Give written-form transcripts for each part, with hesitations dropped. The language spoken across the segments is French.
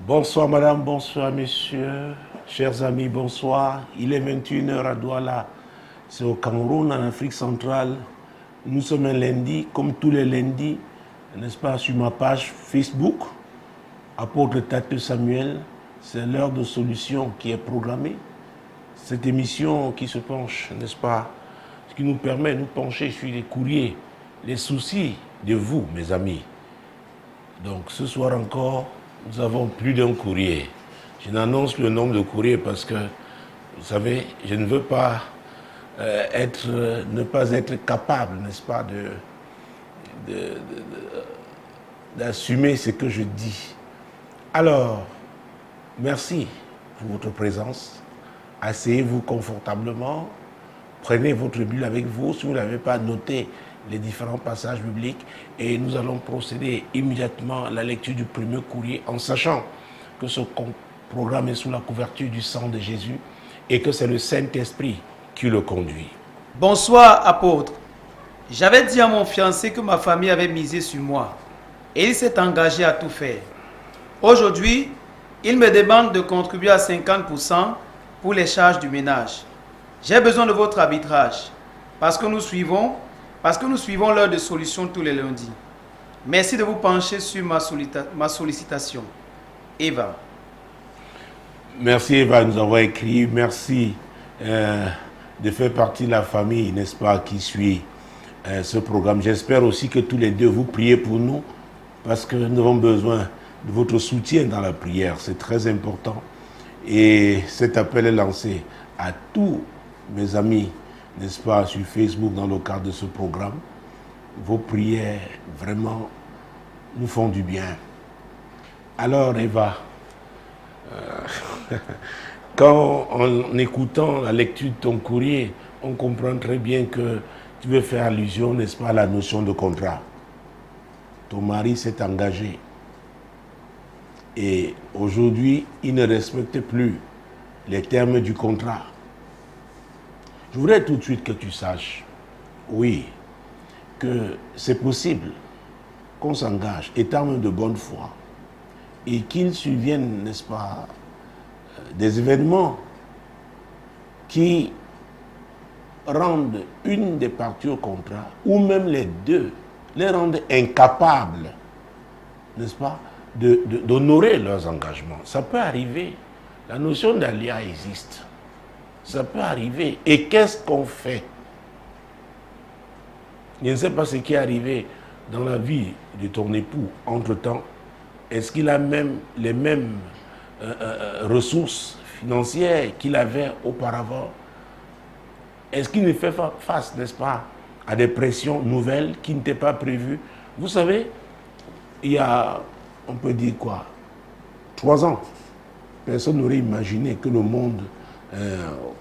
Bonsoir madame, bonsoir messieurs, chers amis, bonsoir. Il est 21 h à Douala, c'est au Cameroun, en Afrique centrale. Nous sommes un lundi, comme tous les lundis, n'est-ce pas, sur ma page Facebook, Apôtre Tate Samuel. C'est l'heure de solution qui est programmée. Cette émission qui se penche, n'est-ce pas, ce qui nous permet de nous pencher sur les courriers, les soucis de vous, mes amis. Donc ce soir encore, nous avons plus d'un courrier. Je n'annonce le nombre de courriers parce que, vous savez, je ne veux pas ne pas être capable, n'est-ce pas, d'assumer ce que je dis. Alors, merci pour votre présence. Asseyez-vous confortablement. Prenez votre Bible avec vous si vous n'avez pas noté les différents passages bibliques et nous allons procéder immédiatement à la lecture du premier courrier en sachant que ce programme est sous la couverture du sang de Jésus et que c'est le Saint-Esprit qui le conduit. Bonsoir apôtre. J'avais dit à mon fiancé que ma famille avait misé sur moi et il s'est engagé à tout faire. Aujourd'hui, il me demande de contribuer à 50% pour les charges du ménage. J'ai besoin de votre arbitrage parce que nous suivons l'heure de solution tous les lundis. Merci de vous pencher sur ma sollicitation. Eva. Merci Eva, nous avons écrit. Merci de faire partie de la famille, n'est-ce pas, qui suit ce programme. J'espère aussi que tous les deux vous priez pour nous parce que nous avons besoin de votre soutien dans la prière. C'est très important. Et cet appel est lancé à tous mes amis, n'est-ce pas, sur Facebook dans le cadre de ce programme. Vos prières, vraiment, nous font du bien. Alors, Eva, en écoutant la lecture de ton courrier, on comprend très bien que tu veux faire allusion, n'est-ce pas, à la notion de contrat. Ton mari s'est engagé. Et aujourd'hui, il ne respecte plus les termes du contrat. Je voudrais tout de suite que tu saches, oui, que c'est possible qu'on s'engage, étant de bonne foi, et qu'il survienne, n'est-ce pas, des événements qui rendent une des parties au contrat, ou même les deux, les rendent incapables, n'est-ce pas, d'honorer leurs engagements. Ça peut arriver. La notion d'aléa existe. Ça peut arriver. Et qu'est-ce qu'on fait? Je ne sais pas ce qui est arrivé dans la vie de ton époux entre-temps. Est-ce qu'il a même les mêmes ressources financières qu'il avait auparavant? Est-ce qu'il ne fait face, n'est-ce pas, à des pressions nouvelles qui n'étaient pas prévues? Vous savez, il y a, on peut dire quoi, 3 ans, personne n'aurait imaginé que le monde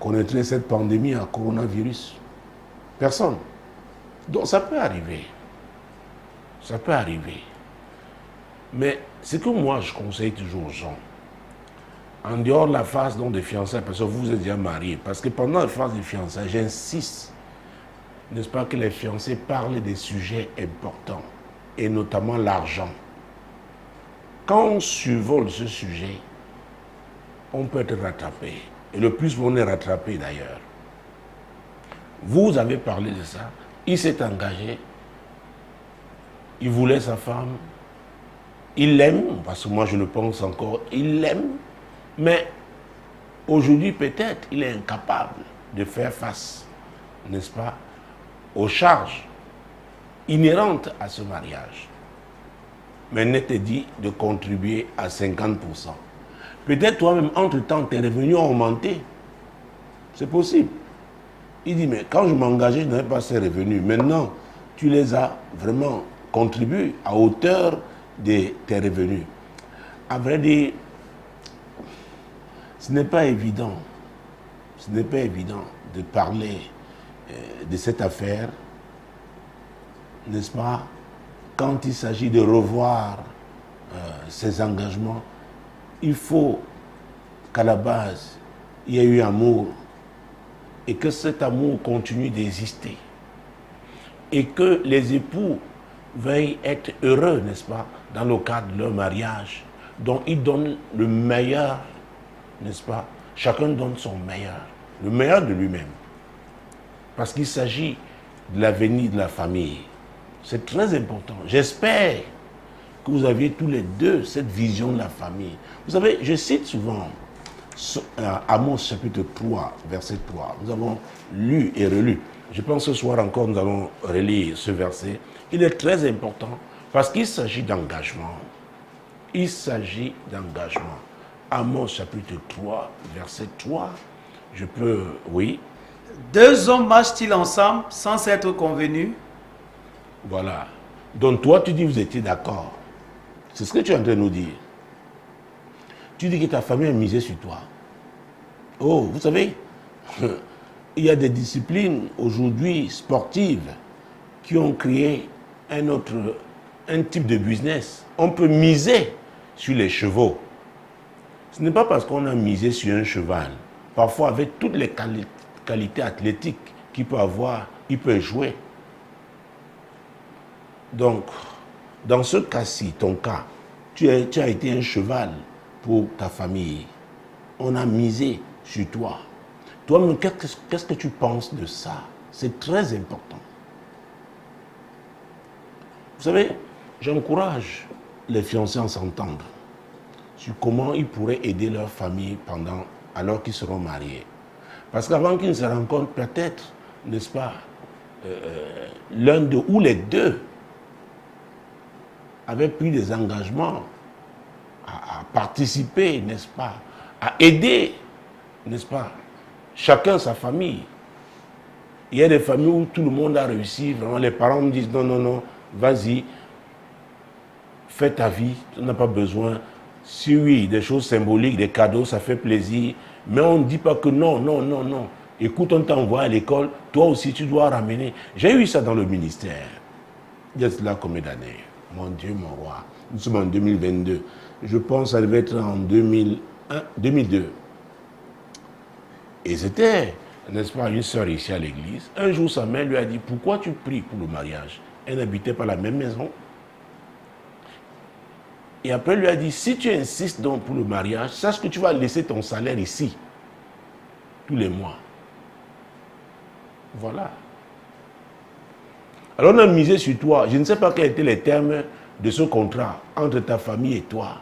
connaîtrait cette pandémie à coronavirus. Personne. Donc ça peut arriver. Ça peut arriver. Mais ce que moi je conseille toujours aux gens, en dehors de la phase de fiançailles, parce que vous êtes déjà mariés, parce que pendant la phase de fiançailles, j'insiste, n'est-ce pas, que les fiancés parlent des sujets importants, et notamment l'argent. Quand on survole ce sujet, on peut être rattrapé. Et le plus on est rattrapé d'ailleurs. Vous avez parlé de ça. Il s'est engagé. Il voulait sa femme. Il l'aime, parce que moi je le pense encore. Il l'aime. Mais aujourd'hui peut-être il est incapable de faire face, n'est-ce pas, aux charges inhérentes à ce mariage. Mais n'est dit de contribuer à 50%. Peut-être toi-même, entre-temps, tes revenus ont augmenté. C'est possible. Il dit, mais quand je m'engageais, je n'avais pas ces revenus. Maintenant, tu les as vraiment contribués à hauteur de tes revenus. À vrai dire, ce n'est pas évident. Ce n'est pas évident de parler de cette affaire, n'est-ce pas, quand il s'agit de revoir ses engagements. Il faut qu'à la base, il y ait eu amour et que cet amour continue d'exister. Et que les époux veuillent être heureux, n'est-ce pas, dans le cadre de leur mariage. dont il donne le meilleur, n'est-ce pas? Chacun donne son meilleur, le meilleur de lui-même. Parce qu'il s'agit de l'avenir de la famille. C'est très important. J'espère que vous aviez tous les deux cette vision de la famille. Vous savez, je cite souvent Amos chapitre 3, verset 3. Nous avons lu et relu. Je pense que ce soir encore, nous allons relire ce verset. Il est très important parce qu'il s'agit d'engagement. Il s'agit d'engagement. Amos chapitre 3, verset 3. Je peux, oui. Deux hommes marchent-ils ensemble sans s'être convenus? Voilà. Donc toi, tu dis vous étiez d'accord. C'est ce que tu es en train de nous dire. Tu dis que ta famille a misé sur toi. Oh, vous savez, il y a des disciplines aujourd'hui sportives qui ont créé un type de business. On peut miser sur les chevaux. Ce n'est pas parce qu'on a misé sur un cheval. Parfois, avec toutes les qualités athlétiques qu'il peut avoir, il peut jouer. Donc, dans ce cas-ci, ton cas, tu as été un cheval pour ta famille. On a misé sur toi. Toi-même, qu'est-ce que tu penses de ça? C'est très important. Vous savez, j'encourage les fiancés à s'entendre sur comment ils pourraient aider leur famille alors qu'ils seront mariés. Parce qu'avant qu'ils ne se rencontrent, peut-être, n'est-ce pas, l'un d'eux ou les deux avaient pris des engagements à participer, n'est-ce pas, à aider, n'est-ce pas, chacun sa famille. Il y a des familles où tout le monde a réussi, vraiment les parents me disent non, non, non, vas-y, fais ta vie, tu n'as pas besoin. Si oui, des choses symboliques, des cadeaux, ça fait plaisir, mais on ne dit pas que non, non, non, non. Écoute, on t'envoie à l'école, toi aussi tu dois ramener. J'ai eu ça dans le ministère. Il y a cela combien d'années? Mon Dieu, mon roi. Nous sommes en 2022. Je pense que ça devait être en 2002. Et c'était, n'est-ce pas, une sœur ici à l'église. Un jour, sa mère lui a dit, pourquoi tu pries pour le mariage? Elle n'habitait pas la même maison. Et après, elle lui a dit, si tu insistes donc pour le mariage, sache que tu vas laisser ton salaire ici, tous les mois. Voilà. Alors on a misé sur toi. Je ne sais pas quels étaient les termes de ce contrat entre ta famille et toi.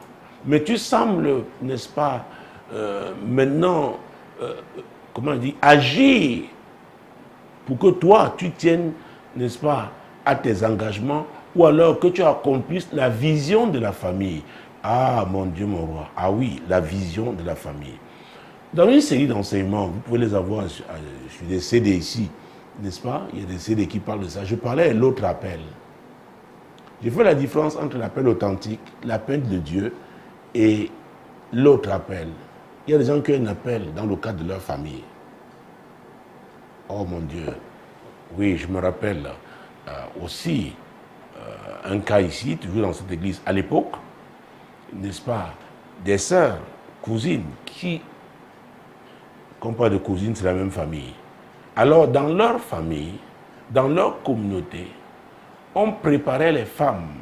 Mais tu sembles, n'est-ce pas, maintenant, comment on dit, agir pour que toi, tu tiennes, n'est-ce pas, à tes engagements ou alors que tu accomplisses la vision de la famille. Ah, mon Dieu, mon roi. Ah oui, la vision de la famille. Dans une série d'enseignements, vous pouvez les avoir sur des CD ici, n'est-ce pas? Il y a des CD qui parlent de ça. Je parlais de l'autre appel. J'ai fait la différence entre l'appel authentique, l'appel de Dieu et l'autre appel. Il y a des gens qui ont un appel dans le cadre de leur famille. Oh mon Dieu. Oui, je me rappelle aussi un cas ici, toujours dans cette église, à l'époque, n'est-ce pas, des sœurs, cousines, qui, comme pas de cousines, c'est la même famille. Alors, dans leur famille, dans leur communauté, on préparait les femmes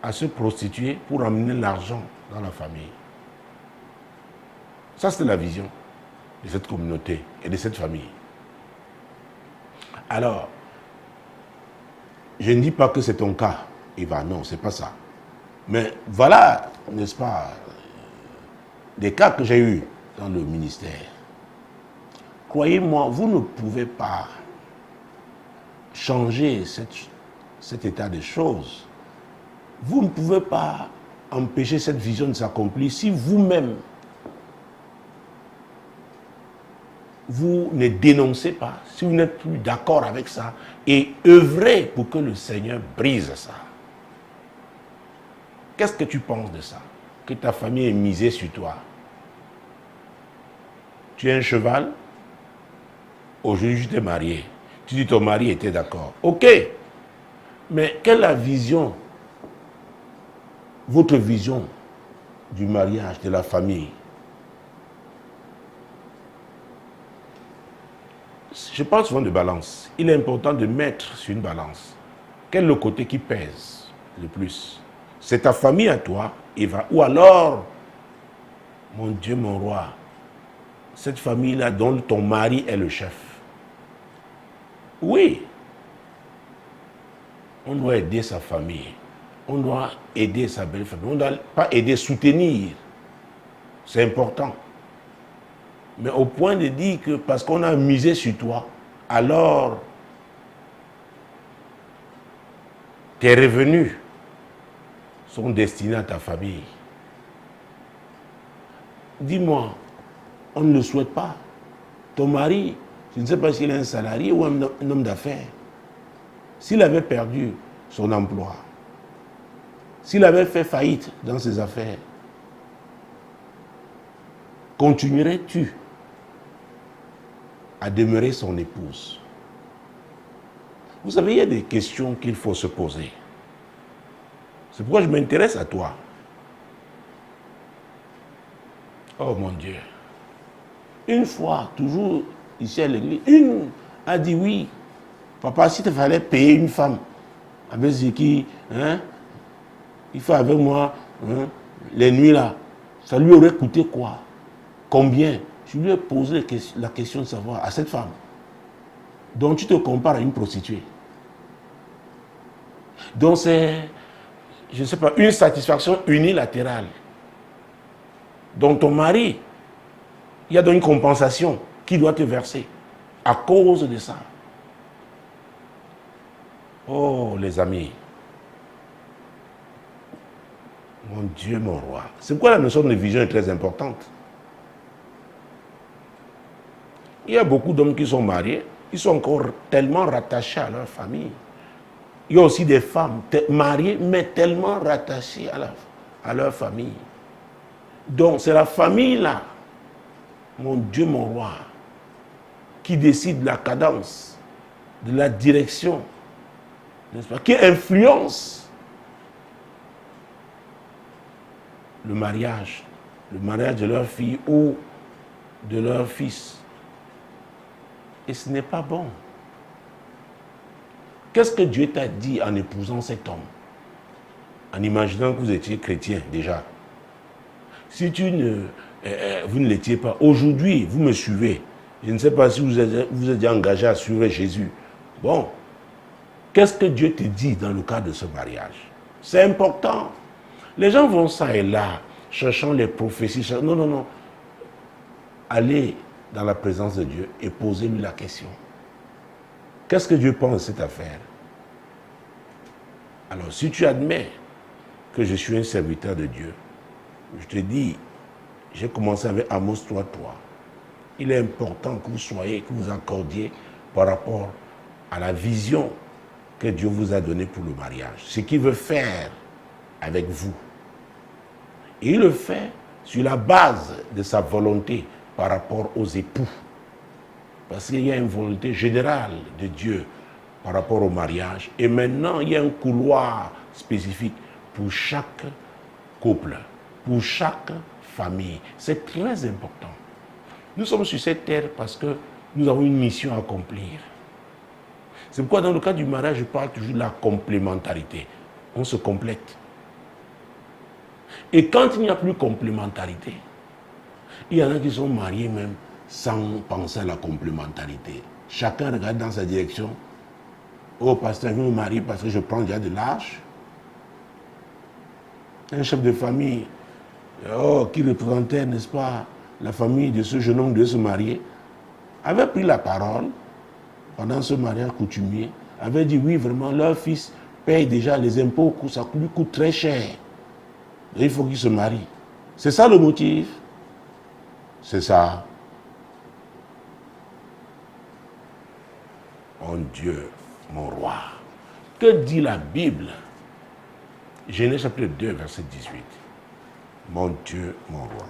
à se prostituer pour amener l'argent dans la famille. Ça, c'est la vision de cette communauté et de cette famille. Alors, je ne dis pas que c'est ton cas, Eva, non, c'est pas ça. Mais voilà, n'est-ce pas, des cas que j'ai eus dans le ministère. Croyez-moi, vous ne pouvez pas changer cet état de choses. Vous ne pouvez pas empêcher cette vision de s'accomplir si vous-même, vous ne dénoncez pas, si vous n'êtes plus d'accord avec ça, et œuvrez pour que le Seigneur brise ça. Qu'est-ce que tu penses de ça? Que ta famille est misée sur toi. Tu es un cheval, aujourd'hui tu t'es marié. Tu dis ton mari était d'accord. Ok, mais quelle est la vision, votre vision du mariage, de la famille? Je parle souvent de balance. Il est important de mettre sur une balance. Quel est le côté qui pèse le plus? c'est ta famille à toi, ou alors, mon Dieu, mon roi, cette famille-là dont ton mari est le chef. Oui, on doit aider sa famille, on doit aider sa belle famille, on ne doit pas aider, soutenir. C'est important. Mais au point de dire que parce qu'on a misé sur toi, alors tes revenus sont destinés à ta famille. Dis-moi, on ne le souhaite pas. Ton mari, je ne sais pas s'il est un salarié ou un homme d'affaires. S'il avait perdu son emploi, s'il avait fait faillite dans ses affaires, continuerais-tu à demeurer son épouse? Vous savez, il y a des questions qu'il faut se poser. C'est pourquoi je m'intéresse à toi. Oh mon Dieu. Une fois, toujours ici à l'église, une a dit oui. Papa, si tu fallait payer une femme avec ce qui, il fait avec moi les nuits là, ça lui aurait coûté quoi? Combien? Je lui ai posé la question de savoir à cette femme. Donc tu te compares à une prostituée. Donc c'est, je ne sais pas, une satisfaction unilatérale. Donc ton mari, il y a donc une compensation qui doit te verser à cause de ça. Oh les amis, mon Dieu, mon roi. C'est pourquoi la notion de vision est très importante. Il y a beaucoup d'hommes qui sont mariés, ils sont encore tellement rattachés à leur famille. Il y a aussi des femmes mariées, mais tellement rattachées à leur famille. Donc c'est la famille là, mon Dieu, mon roi, qui décide de la cadence, de la direction, n'est-ce pas, qui influence le mariage de leur fille ou de leur fils. Et ce n'est pas bon. Qu'est-ce que Dieu t'a dit en épousant cet homme? En imaginant que vous étiez chrétien déjà. Si vous ne l'étiez pas, aujourd'hui, vous me suivez. Je ne sais pas si vous êtes engagé à suivre Jésus. Bon, qu'est-ce que Dieu te dit dans le cadre de ce mariage? C'est important. Les gens vont ça et là, cherchant les prophéties. Non, non, non. Allez dans la présence de Dieu et posez-lui la question. Qu'est-ce que Dieu pense de cette affaire? Alors, si tu admets que je suis un serviteur de Dieu, je te dis, j'ai commencé avec Amos 3.3. Il est important que vous accordiez par rapport à la vision que Dieu vous a donnée pour le mariage. Ce qu'il veut faire avec vous. Et il le fait sur la base de sa volonté par rapport aux époux. Parce qu'il y a une volonté générale de Dieu par rapport au mariage. Et maintenant, il y a un couloir spécifique pour chaque couple, pour chaque famille. C'est très important. Nous sommes sur cette terre parce que nous avons une mission à accomplir. C'est pourquoi dans le cas du mariage, je parle toujours de la complémentarité. On se complète. Et quand il n'y a plus de complémentarité, il y en a qui sont mariés même sans penser à la complémentarité. Chacun regarde dans sa direction. Oh, pasteur, je me marie parce que je prends déjà de l'âge. Un chef de famille, qui représentait, n'est-ce pas, la famille de ce jeune homme de se marier, avait pris la parole pendant ce mariage coutumier, avait dit oui, vraiment, leur fils paye déjà les impôts, ça lui coûte très cher. Et il faut qu'il se marie. C'est ça le motif? C'est ça. Mon Dieu, mon roi. Que dit la Bible? Genèse chapitre 2, verset 18. Mon Dieu, mon roi.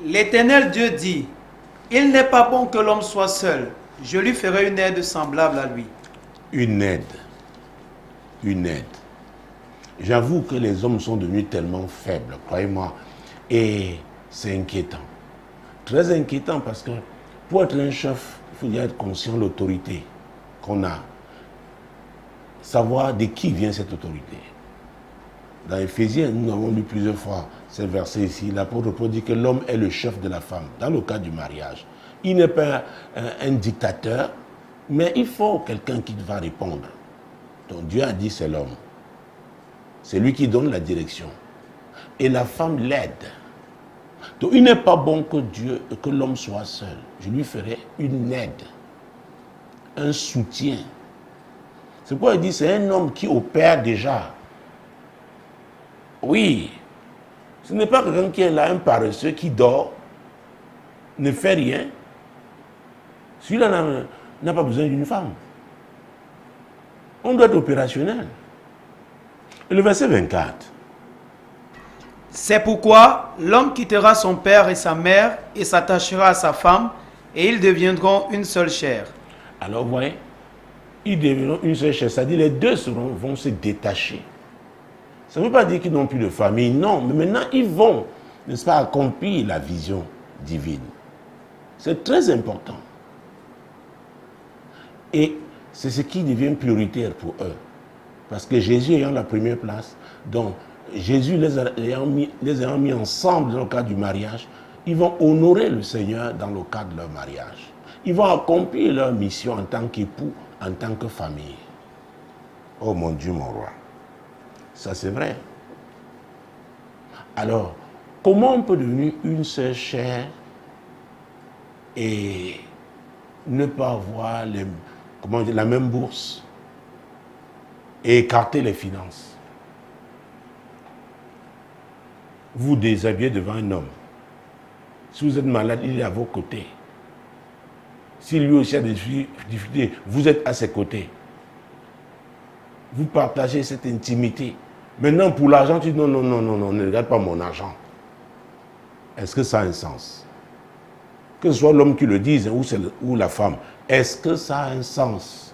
L'Éternel Dieu dit, il n'est pas bon que l'homme soit seul. Je lui ferai une aide semblable à lui. Une aide. Une aide. J'avoue que les hommes sont devenus tellement faibles, croyez-moi. Et c'est inquiétant. Très inquiétant parce que pour être un chef, il faut être conscient de l'autorité qu'on a. Savoir de qui vient cette autorité. Dans Éphésiens, nous avons lu plusieurs fois ce verset ici. L'apôtre Paul dit que l'homme est le chef de la femme, dans le cas du mariage. Il n'est pas un dictateur, mais il faut quelqu'un qui va répondre. Donc Dieu a dit c'est l'homme. C'est lui qui donne la direction. Et la femme l'aide. Donc il n'est pas bon que l'homme soit seul. Je lui ferai une aide, un soutien. C'est pourquoi il dit c'est un homme qui opère déjà. Oui, ce n'est pas quelqu'un qui est là, un paresseux qui dort, ne fait rien. Celui-là n'a pas besoin d'une femme. On doit être opérationnel. Et le verset 24. C'est pourquoi l'homme quittera son père et sa mère et s'attachera à sa femme et ils deviendront une seule chair. Alors vous voyez, ils deviendront une seule chair, c'est-à-dire les deux vont se détacher. Ça ne veut pas dire qu'ils n'ont plus de famille, non, mais maintenant ils vont, n'est-ce pas, accomplir la vision divine. C'est très important. Et c'est ce qui devient prioritaire pour eux. Parce que Jésus ayant la première place, donc Jésus les ayant mis ensemble dans le cadre du mariage, ils vont honorer le Seigneur dans le cadre de leur mariage. Ils vont accomplir leur mission en tant qu'époux, en tant que famille. Oh mon Dieu, mon roi. Ça c'est vrai. Alors, comment on peut devenir une seule chair et ne pas avoir la même bourse et écarter les finances? Vous déshabillez devant un homme. Si vous êtes malade, il est à vos côtés. Si lui aussi a des difficultés, vous êtes à ses côtés. Vous partagez cette intimité. Maintenant, pour l'argent, tu dis non, ne regarde pas mon argent. Est-ce que ça a un sens? Que ce soit l'homme qui le dise ou la femme, est-ce que ça a un sens?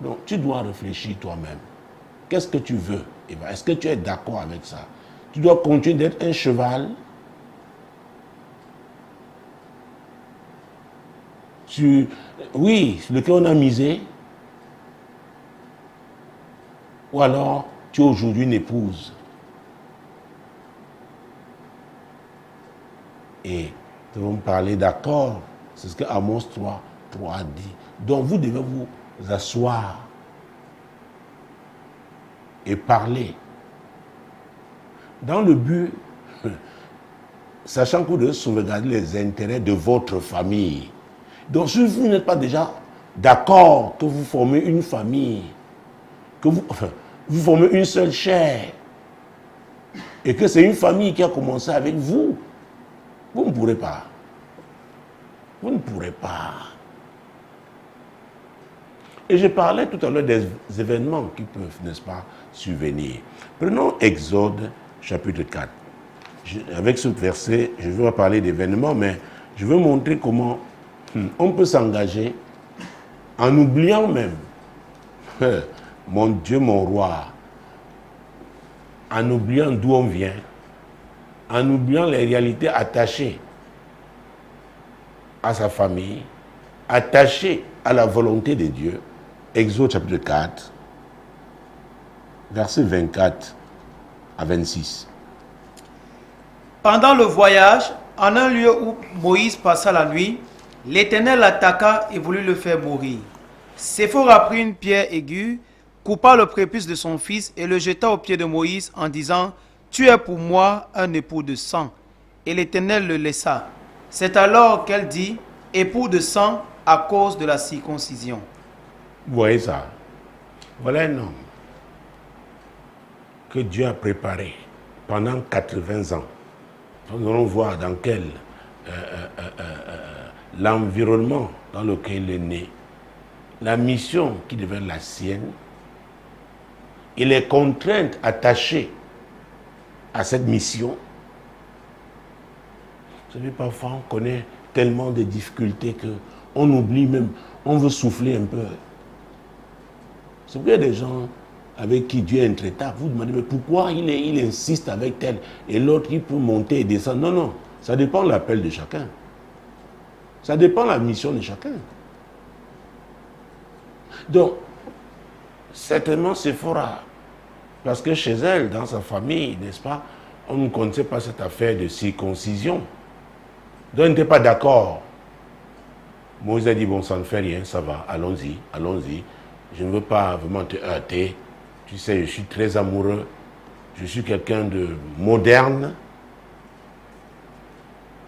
Donc, tu dois réfléchir toi-même. Qu'est-ce que tu veux? Est-ce que tu es d'accord avec ça? Tu dois continuer d'être un cheval sur lequel on a misé. Ou alors, tu es aujourd'hui une épouse. Et nous allons parler d'accord. C'est ce que Amos 3 dit. Donc, vous devez vous asseoir et parler dans le but, sachant que vous devez sauvegarder les intérêts de votre famille. Donc, si vous n'êtes pas déjà d'accord que vous formez une famille, que vous formez une seule chair, et que c'est une famille qui a commencé avec vous, vous ne pourrez pas. Vous ne pourrez pas. Et je parlais tout à l'heure des événements qui peuvent, n'est-ce pas, survenir. Prenons Exode chapitre 4. Avec ce verset, je ne vais pas parler d'événements, mais je veux montrer comment on peut s'engager en oubliant même, mon Dieu, mon roi, en oubliant d'où on vient, en oubliant les réalités attachées à sa famille, attachées à la volonté de Dieu. Exode chapitre 4, versets 24 à 26. Pendant le voyage, en un lieu où Moïse passa la nuit, l'Éternel l'attaqua et voulut le faire mourir. Séphora prit une pierre aiguë, coupa le prépuce de son fils et le jeta aux pieds de Moïse en disant « Tu es pour moi un époux de sang. » Et l'Éternel le laissa. C'est alors qu'elle dit « Époux de sang à cause de la circoncision. » Vous voyez ça? Voilà un homme que Dieu a préparé pendant 80 ans. Nous allons voir dans quel l'environnement dans lequel il est né, la mission qui devait la sienne, et les contraintes attachées à cette mission. Vous savez, parfois on connaît tellement de difficultés qu'on oublie même, on veut souffler un peu. C'est pourquoi il y a des gens avec qui Dieu est intraitable. Vous demandez, mais pourquoi il insiste avec tel et l'autre il peut monter et descendre? Non, ça dépend de l'appel de chacun. Ça dépend de la mission de chacun. Donc, certainement Séphora. Parce que chez elle, dans sa famille, n'est-ce pas, on ne connaissait pas cette affaire de circoncision. Donc, on n'était pas d'accord. Moïse a dit, bon, ça ne fait rien, ça va, allons-y, allons-y. Je ne veux pas vraiment te heurter. Tu sais, je suis très amoureux. Je suis quelqu'un de moderne.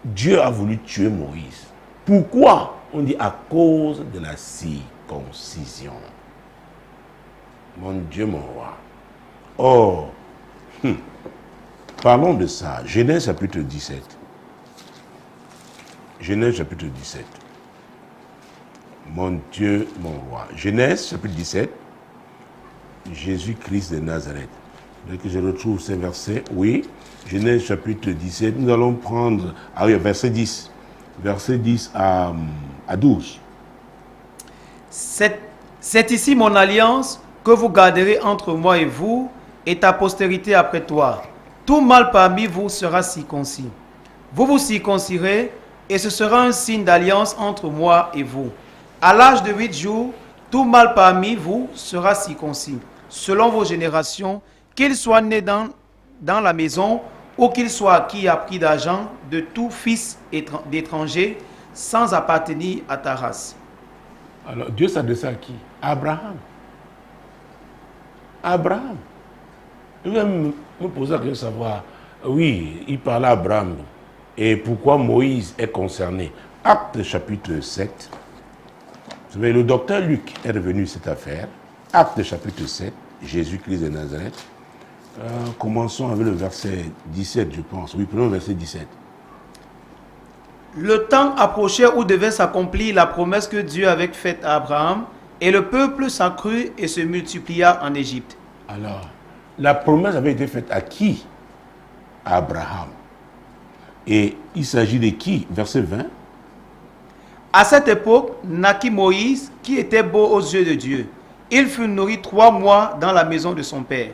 Dieu a voulu tuer Moïse. Pourquoi? On dit à cause de la circoncision. Mon Dieu, mon roi. Oh, parlons de ça. Genèse chapitre 17. Genèse chapitre 17. Mon Dieu, mon roi. Genèse chapitre 17. Jésus-Christ de Nazareth. Dès que je retrouve ces versets, oui. Genèse chapitre 17. Nous allons prendre, ah oui, verset 10. Verset 10 à 12. C'est ici mon alliance que vous garderez entre moi et vous et ta postérité après toi. Tout mâle parmi vous sera circoncis. Vous vous circoncirez et ce sera un signe d'alliance entre moi et vous. À l'âge de 8 jours, tout mâle parmi vous sera circoncis, selon vos générations, qu'il soit né dans la maison ou qu'il soit acquis à prix d'argent de tout fils d'étranger sans appartenir à ta race. Alors, Dieu s'adressait à qui? À Abraham. Abraham. Je vais me poser la question de savoir, oui, il parlait à Abraham. Et pourquoi Moïse est concerné? Acte chapitre 7. Vous savez, le docteur Luc est revenu sur cette affaire. Acte chapitre 7, Jésus-Christ de Nazareth. Commençons avec le verset 17, je pense. Oui, prenons le verset 17. Le temps approchait où devait s'accomplir la promesse que Dieu avait faite à Abraham, et le peuple s'accrut et se multiplia en Égypte. Alors, la promesse avait été faite à qui? À Abraham. Et il s'agit de qui? Verset 20. À cette époque, naquit Moïse, qui était beau aux yeux de Dieu. Il fut nourri 3 mois dans la maison de son père.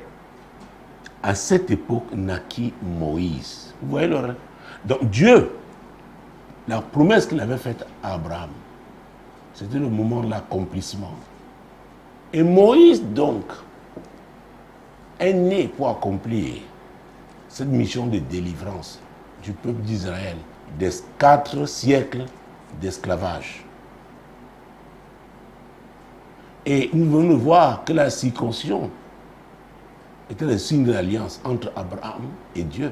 À cette époque, naquit Moïse. Vous voyez, Laurent? Donc, Dieu, la promesse qu'il avait faite à Abraham, c'était le moment de l'accomplissement. Et Moïse, donc, est né pour accomplir cette mission de délivrance du peuple d'Israël des 4 siècles d'esclavage. Et nous venons de voir que la circoncision était le signe de l'alliance entre Abraham et Dieu.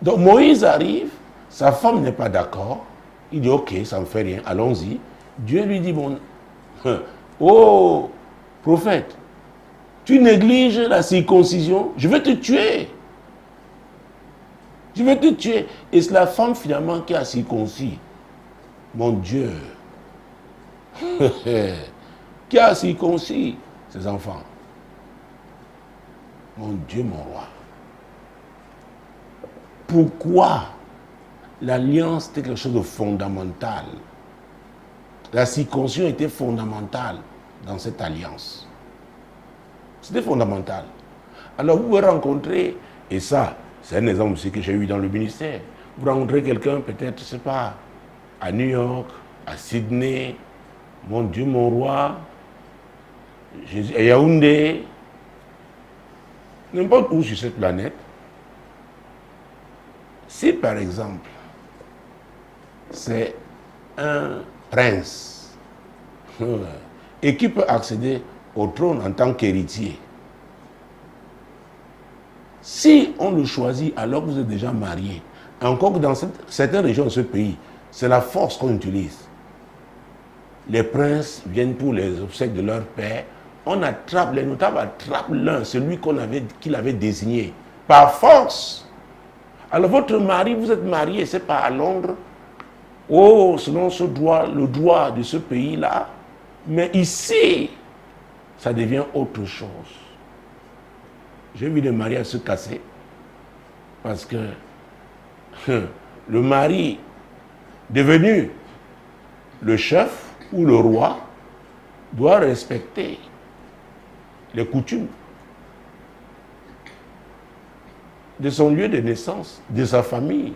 Donc Moïse arrive, sa femme n'est pas d'accord, il dit ok, ça ne me fait rien, allons-y. Dieu lui dit, bon, oh prophète, tu négliges la circoncision, je vais te tuer. Je vais te tuer. Et c'est la femme finalement qui a circoncis. Mon Dieu. Qui a circoncis ses enfants. Mon Dieu, mon roi. Pourquoi l'alliance était quelque chose de fondamental? La circoncision était fondamentale dans cette alliance. C'était fondamental. Alors vous pouvez rencontrer, et ça, c'est un exemple aussi que j'ai eu dans le ministère. Vous rencontrez quelqu'un, peut-être, je ne sais pas, à New York, à Sydney, mon Dieu, mon roi, à Yaoundé, n'importe où sur cette planète. Si, par exemple, c'est un prince et qui peut accéder au trône en tant qu'héritier, si on le choisit alors que vous êtes déjà marié, encore que dans certaines régions de ce pays, c'est la force qu'on utilise. Les princes viennent pour les obsèques de leur père, on attrape, les notables attrapent l'un, celui qu'il avait désigné, par force. Alors votre mari, vous êtes marié, c'est pas à Londres, oh, selon ce droit, le droit de ce pays-là, mais ici, ça devient autre chose. J'ai vu des mariages se casser parce que le mari devenu le chef ou le roi doit respecter les coutumes de son lieu de naissance, de sa famille.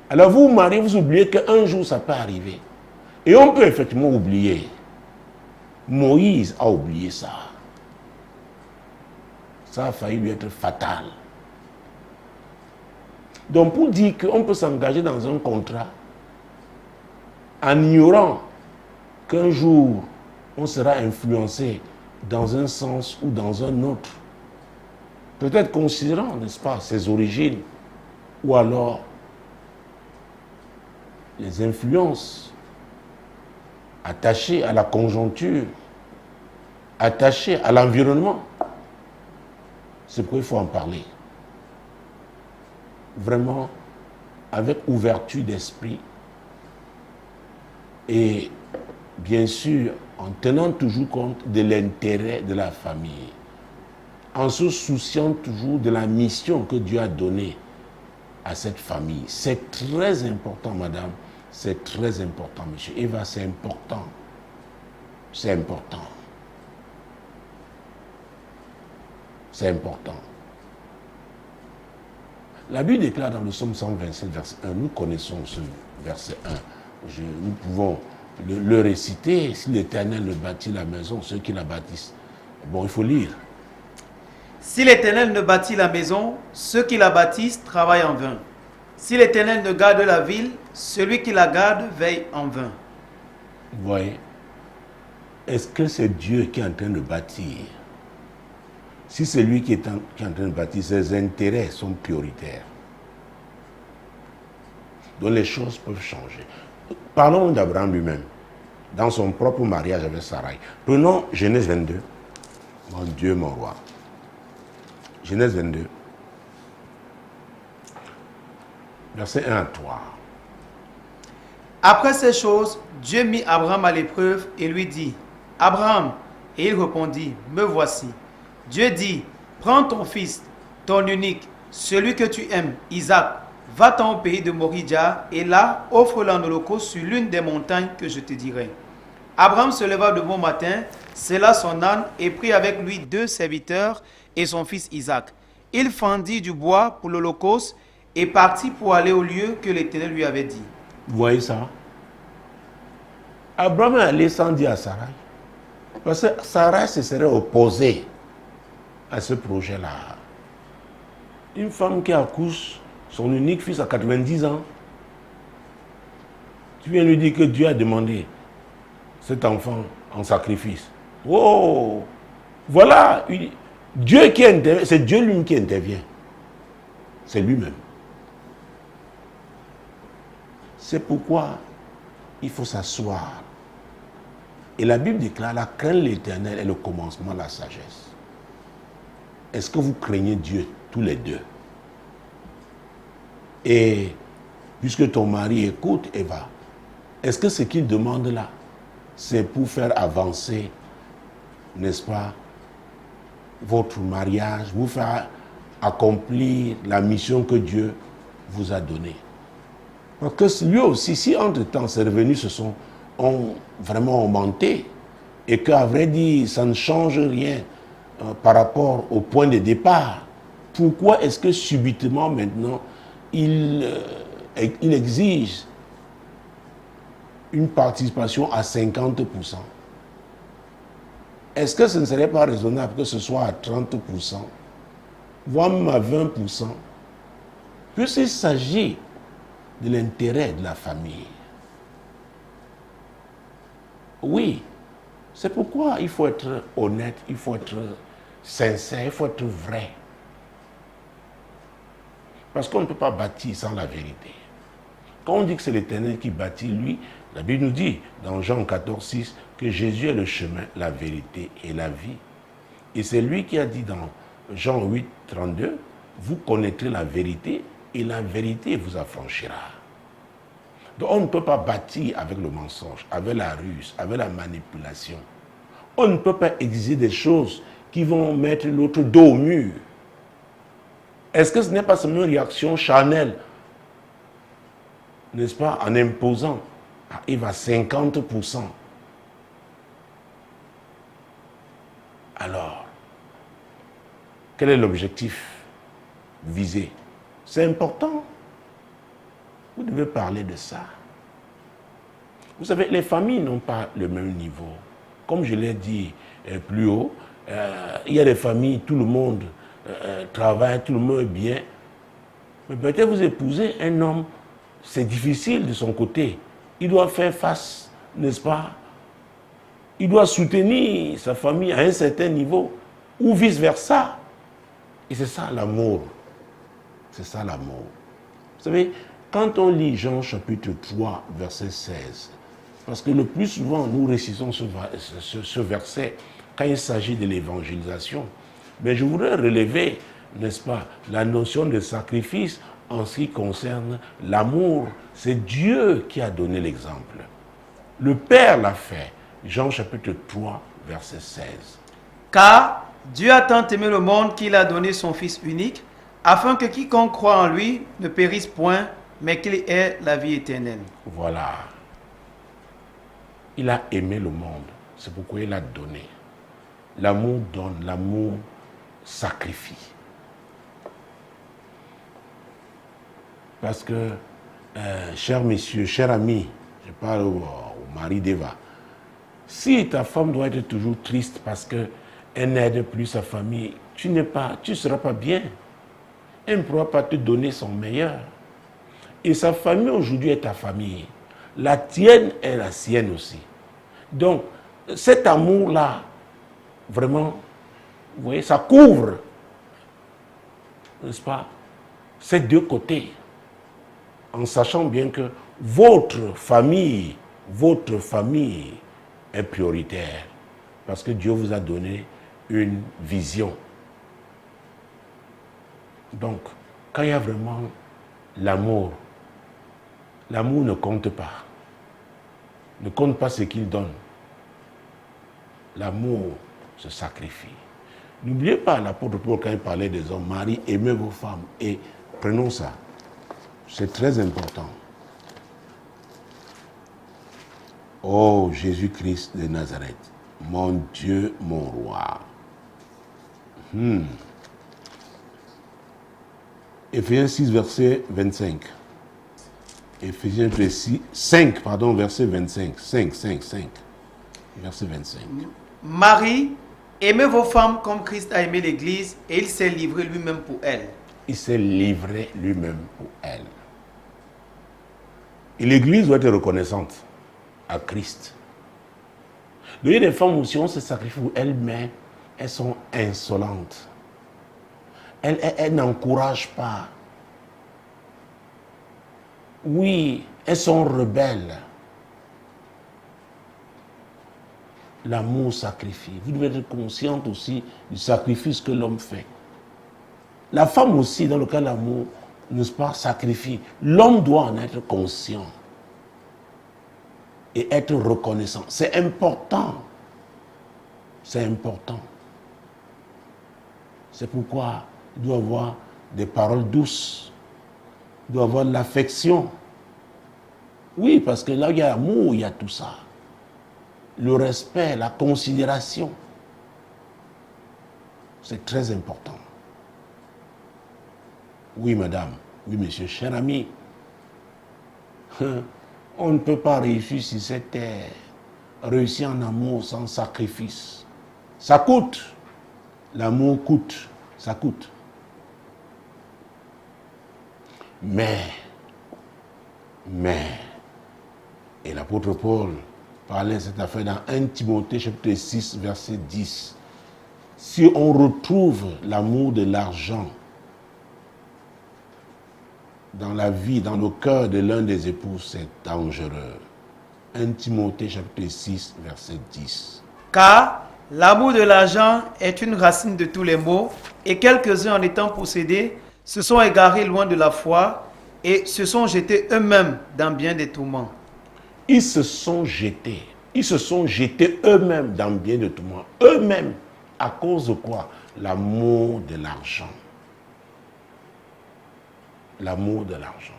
Alors vous vous mariez, vous oubliez qu'un jour ça peut arriver. Et on peut effectivement oublier. Moïse a oublié ça. Ça a failli lui être fatal. Donc pour dire qu'on peut s'engager dans un contrat en ignorant qu'un jour on sera influencé dans un sens ou dans un autre, peut-être considérant, n'est-ce pas, ses origines, ou alors les influences attachées à la conjoncture, attachées à l'environnement. C'est pourquoi il faut en parler. Vraiment, avec ouverture d'esprit et bien sûr en tenant toujours compte de l'intérêt de la famille, en se souciant toujours de la mission que Dieu a donnée à cette famille. C'est très important, madame, c'est très important, monsieur. Eva, c'est important. C'est important. C'est important. La Bible déclare dans le psaume 127, verset 1, nous connaissons ce verset 1. Nous pouvons le réciter. Si l'Éternel ne bâtit la maison, ceux qui la bâtissent. Bon, il faut lire. Si l'Éternel ne bâtit la maison, ceux qui la bâtissent travaillent en vain. Si l'Éternel ne garde la ville, celui qui la garde veille en vain. Vous voyez, est-ce que c'est Dieu qui est en train de bâtir? Si c'est lui qui est en train de bâtir, ses intérêts sont prioritaires. Donc les choses peuvent changer. Parlons d'Abraham lui-même, dans son propre mariage avec Sarai. Prenons Genèse 22. Mon Dieu, mon roi. Genèse 22. Verset 1 à 3. Après ces choses, Dieu mit Abraham à l'épreuve et lui dit, « Abraham » Et il répondit, « Me voici. » Dieu dit, « Prends ton fils, ton unique, celui que tu aimes, Isaac, va-t'en au pays de Moridja, et là, offre-le en holocauste sur l'une des montagnes que je te dirai. » Abraham se leva de bon matin, sella son âne et prit avec lui 2 serviteurs et son fils Isaac. Il fendit du bois pour l'holocauste et partit pour aller au lieu que l'Éternel lui avait dit. Vous voyez ça? Abraham est allé sans dire à Sarai. Parce que Sarai se serait opposée à ce projet-là. Une femme qui accouche son unique fils à 90 ans, tu viens lui dire que Dieu a demandé cet enfant en sacrifice. Oh! Voilà! Dieu qui intervient, c'est Dieu lui qui intervient. C'est lui-même. C'est pourquoi il faut s'asseoir. Et la Bible déclare, la crainte de l'Éternel est le commencement de la sagesse. Est-ce que vous craignez Dieu tous les deux? Et puisque ton mari écoute, Eva, est-ce que ce qu'il demande là, c'est pour faire avancer, n'est-ce pas, votre mariage, vous faire accomplir la mission que Dieu vous a donnée? Parce que lui aussi, si entre-temps ses revenus ont vraiment augmenté et qu'à vrai dire, ça ne change rien par rapport au point de départ, pourquoi est-ce que subitement maintenant, il exige une participation à 50%? Est-ce que ce ne serait pas raisonnable que ce soit à 30%, voire même à 20%, puisqu'il s'agit de l'intérêt de la famille? Oui, c'est pourquoi il faut être honnête, il faut être sincère, il faut être vrai. Parce qu'on ne peut pas bâtir sans la vérité. Quand on dit que c'est l'Éternel qui bâtit, lui, la Bible nous dit dans Jean 14, 6 que Jésus est le chemin, la vérité et la vie. Et c'est lui qui a dit dans Jean 8, 32, vous connaîtrez la vérité et la vérité vous affranchira. Donc on ne peut pas bâtir avec le mensonge, avec la ruse, avec la manipulation. On ne peut pas exiger des choses qui vont mettre l'autre dos au mur. Est-ce que ce n'est pas seulement une réaction charnelle, n'est-ce pas, en imposant à Eve à 50%? Alors, quel est l'objectif visé? C'est important. Vous devez parler de ça. Vous savez, les familles n'ont pas le même niveau. comme je l'ai dit plus haut, il y a des familles, tout le monde travaille, tout le monde est bien. Mais peut-être vous épousez un homme, c'est difficile de son côté. Il doit faire face, n'est-ce pas? Il doit soutenir sa famille à un certain niveau, ou vice-versa. Et c'est ça l'amour. C'est ça l'amour. Vous savez, quand on lit Jean chapitre 3, verset 16, parce que le plus souvent, nous récitons ce verset quand il s'agit de l'évangélisation, mais je voudrais relever, n'est-ce pas, la notion de sacrifice en ce qui concerne l'amour. C'est Dieu qui a donné l'exemple. Le Père l'a fait. Jean chapitre 3, verset 16. Car Dieu a tant aimé le monde qu'il a donné son Fils unique, afin que quiconque croit en lui ne périsse point, mais qu'il ait la vie éternelle. Voilà. Il a aimé le monde. C'est pourquoi il a donné. L'amour donne, l'amour sacrifie. Parce que, chers messieurs, chers amis, je parle au mari d'Eva, si ta femme doit être toujours triste parce qu'elle n'aide plus sa famille, tu ne seras pas bien. Elle ne pourra pas te donner son meilleur. Et sa famille aujourd'hui est ta famille. La tienne est la sienne aussi. Donc, cet amour-là, vraiment, vous voyez, ça couvre, n'est-ce pas, ces deux côtés. En sachant bien que votre famille est prioritaire. Parce que Dieu vous a donné une vision. Donc, quand il y a vraiment l'amour ne compte pas. Ne compte pas ce qu'il donne. L'amour se sacrifie. N'oubliez pas l'apôtre Paul quand il parlait des hommes. Marie, aimez vos femmes. Et prenons ça. C'est très important. Oh Jésus-Christ de Nazareth, mon Dieu, mon roi. Éphésiens 6, verset 25. Éphésiens 5, pardon, verset 25. 5, verset 25. Marie, aimez vos femmes comme Christ a aimé l'Église et il s'est livré lui-même pour elle. Il s'est livré lui-même pour elle. Et l'Église doit être reconnaissante à Christ. Il y a des femmes aussi, on se sacrifie pour elles, mais elles sont insolentes. Elles n'encouragent pas. Oui, elles sont rebelles. L'amour sacrifie. Vous devez être consciente aussi du sacrifice que l'homme fait. La femme aussi, dans le cas de l'amour, n'est-ce pas, sacrifie. L'homme doit en être conscient et être reconnaissant. C'est important. C'est important. C'est pourquoi il doit avoir des paroles douces. Il doit avoir de l'affection. Oui, parce que là, il y a l'amour, il y a tout ça. Le respect, la considération. C'est très important. Oui, madame. Oui, monsieur. Cher ami, on ne peut pas réussir sur cette terre, réussir en amour sans sacrifice. Ça coûte. L'amour coûte. Ça coûte. Mais, et l'apôtre Paul parlait de cette affaire dans 1 Timothée chapitre 6, verset 10. Si on retrouve l'amour de l'argent dans la vie, dans le cœur de l'un des époux, c'est dangereux. 1 Timothée chapitre 6, verset 10. Car l'amour de l'argent est une racine de tous les maux, et quelques-uns en étant possédés se sont égarés loin de la foi et se sont jetés eux-mêmes dans bien des tourments. Ils se sont jetés eux-mêmes dans bien des tourments. Eux-mêmes, à cause de quoi? L'amour de l'argent. L'amour de l'argent.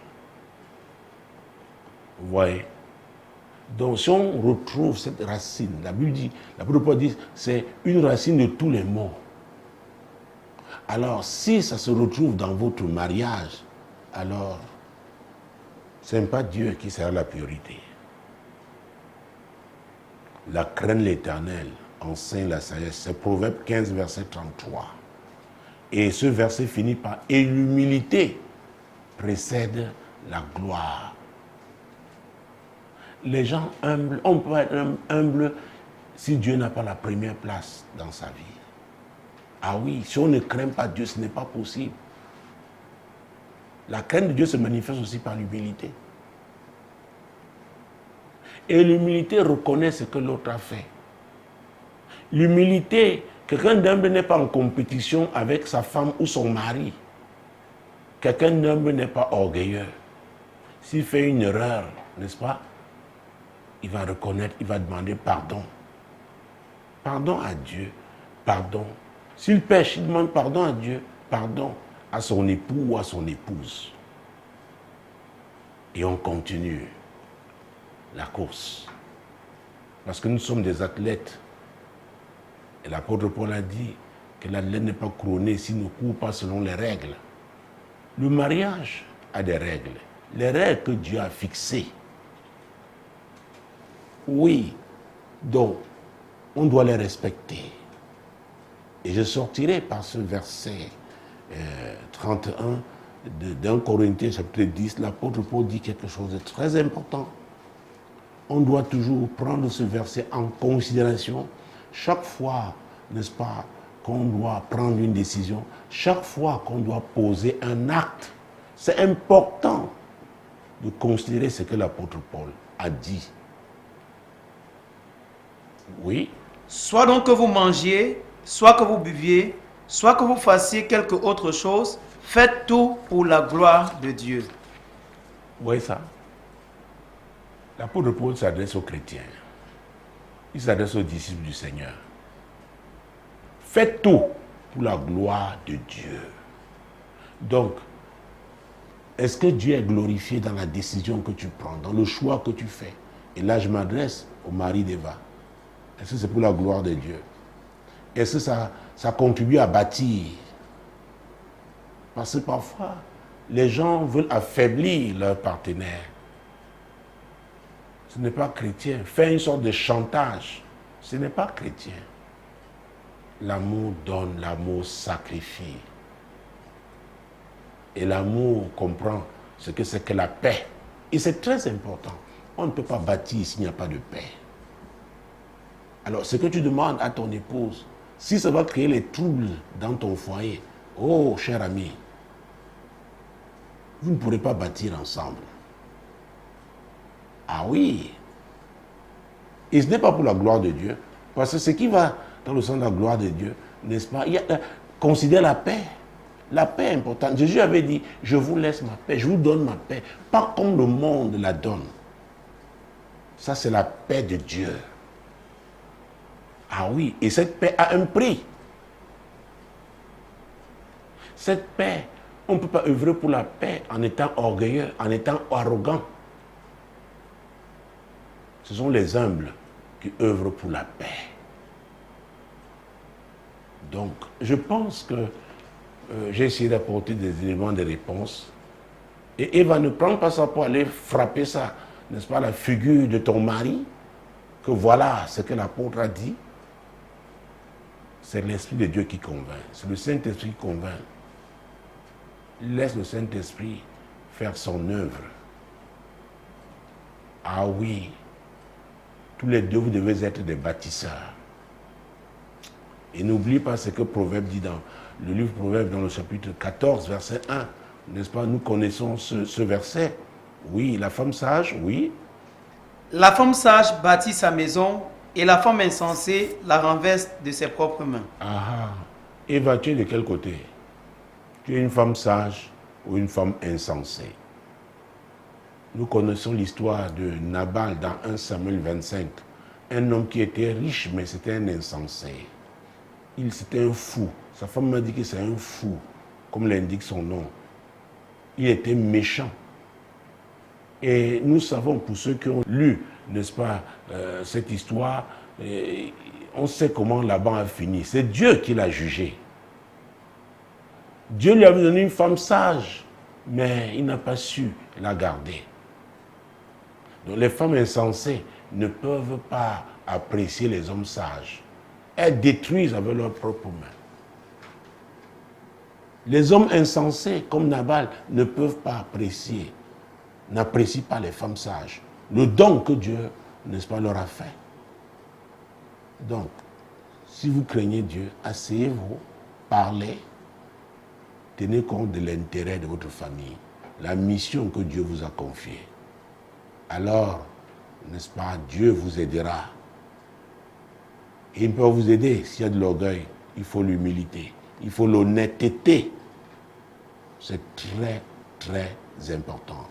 Vous voyez? Donc, si on retrouve cette racine, la Bible dit, la Bible dit, c'est une racine de tous les maux. Alors, si ça se retrouve dans votre mariage, alors, ce n'est pas Dieu qui sera la priorité. La crainte de l'Éternel enseigne la sagesse. C'est Proverbe 15, verset 33. Et ce verset finit par « Et l'humilité précède la gloire ». Les gens humbles, on peut être humble si Dieu n'a pas la première place dans sa vie. Ah oui, si on ne craint pas Dieu, ce n'est pas possible. La crainte de Dieu se manifeste aussi par l'humilité. Et l'humilité reconnaît ce que l'autre a fait. L'humilité, quelqu'un d'humble n'est pas en compétition avec sa femme ou son mari. Quelqu'un d'humble n'est pas orgueilleux. S'il fait une erreur, n'est-ce pas? Il va reconnaître, il va demander pardon. Pardon à Dieu, pardon. S'il pêche, il demande pardon à Dieu, pardon à son époux ou à son épouse. Et on continue la course. Parce que nous sommes des athlètes. Et l'apôtre Paul a dit que l'athlète n'est pas couronné s'il ne court pas selon les règles. Le mariage a des règles. Les règles que Dieu a fixées. Oui, donc, on doit les respecter. Et je sortirai par ce verset 31 d'un Corinthiens chapitre 10. L'apôtre Paul dit quelque chose de très important. On doit toujours prendre ce verset en considération chaque fois, n'est-ce pas, qu'on doit prendre une décision, chaque fois qu'on doit poser un acte. C'est important de considérer ce que l'apôtre Paul a dit. Oui. Soit donc que vous mangiez, soit que vous buviez, soit que vous fassiez quelque autre chose, faites tout pour la gloire de Dieu. Vous voyez ça? L'apôtre Paul s'adresse aux chrétiens. Il s'adresse aux disciples du Seigneur. Faites tout pour la gloire de Dieu. Donc, est-ce que Dieu est glorifié dans la décision que tu prends, dans le choix que tu fais? Et là, je m'adresse au mari d'Eva. Est-ce que c'est pour la gloire de Dieu? Est-ce que ça contribue à bâtir? Parce que parfois, les gens veulent affaiblir leur partenaire. Ce n'est pas chrétien. Faire une sorte de chantage, ce n'est pas chrétien. L'amour donne, l'amour sacrifie. Et l'amour comprend ce que c'est que la paix. Et c'est très important. On ne peut pas bâtir s'il n'y a pas de paix. Alors, ce que tu demandes à ton épouse, si ça va créer les troubles dans ton foyer, oh, cher ami, vous ne pourrez pas bâtir ensemble. Ah oui. Et ce n'est pas pour la gloire de Dieu, parce que ce qui va dans le sens de la gloire de Dieu, n'est-ce pas? Considère la paix. La paix est importante. Jésus avait dit, je vous laisse ma paix, je vous donne ma paix, pas comme le monde la donne. Ça, c'est la paix de Dieu. Ah oui, et cette paix a un prix. Cette paix, on ne peut pas œuvrer pour la paix en étant orgueilleux, en étant arrogant. Ce sont les humbles qui œuvrent pour la paix. Donc, je pense que j'ai essayé d'apporter des éléments de réponse. Et Eva, ne prends pas ça pour aller frapper ça, n'est-ce pas, la figure de ton mari, que voilà ce que l'apôtre a dit. C'est l'Esprit de Dieu qui convainc. C'est le Saint-Esprit qui convainc. Laisse le Saint-Esprit faire son œuvre. Ah oui, tous les deux, vous devez être des bâtisseurs. Et n'oubliez pas ce que Proverbe dit dans le livre Proverbe, dans le chapitre 14, verset 1. N'est-ce pas? Nous connaissons ce verset. Oui, la femme sage, oui. La femme sage bâtit sa maison et la femme insensée la renverse de ses propres mains. Ah, Eva, tu es de quel côté? Tu es une femme sage ou une femme insensée? Nous connaissons l'histoire de Nabal dans 1 Samuel 25. Un homme qui était riche, mais c'était un insensé. C'était un fou. Sa femme m'a dit que c'est un fou, comme l'indique son nom. Il était méchant. Et nous savons, pour ceux qui ont lu, n'est-ce pas, cette histoire, on sait comment Laban a fini. C'est Dieu qui l'a jugé. Dieu lui avait donné une femme sage, mais il n'a pas su la garder. Donc les femmes insensées ne peuvent pas apprécier les hommes sages. Elles détruisent avec leurs propres mains. Les hommes insensés, comme Nabal, ne peuvent pas apprécier, n'apprécient pas les femmes sages. Le don que Dieu, n'est-ce pas, leur a fait. Donc, si vous craignez Dieu, asseyez-vous, parlez, tenez compte de l'intérêt de votre famille, la mission que Dieu vous a confiée. Alors, n'est-ce pas, Dieu vous aidera. Et il peut vous aider s'il y a de l'orgueil. Il faut l'humilité, il faut l'honnêteté. C'est très, très important.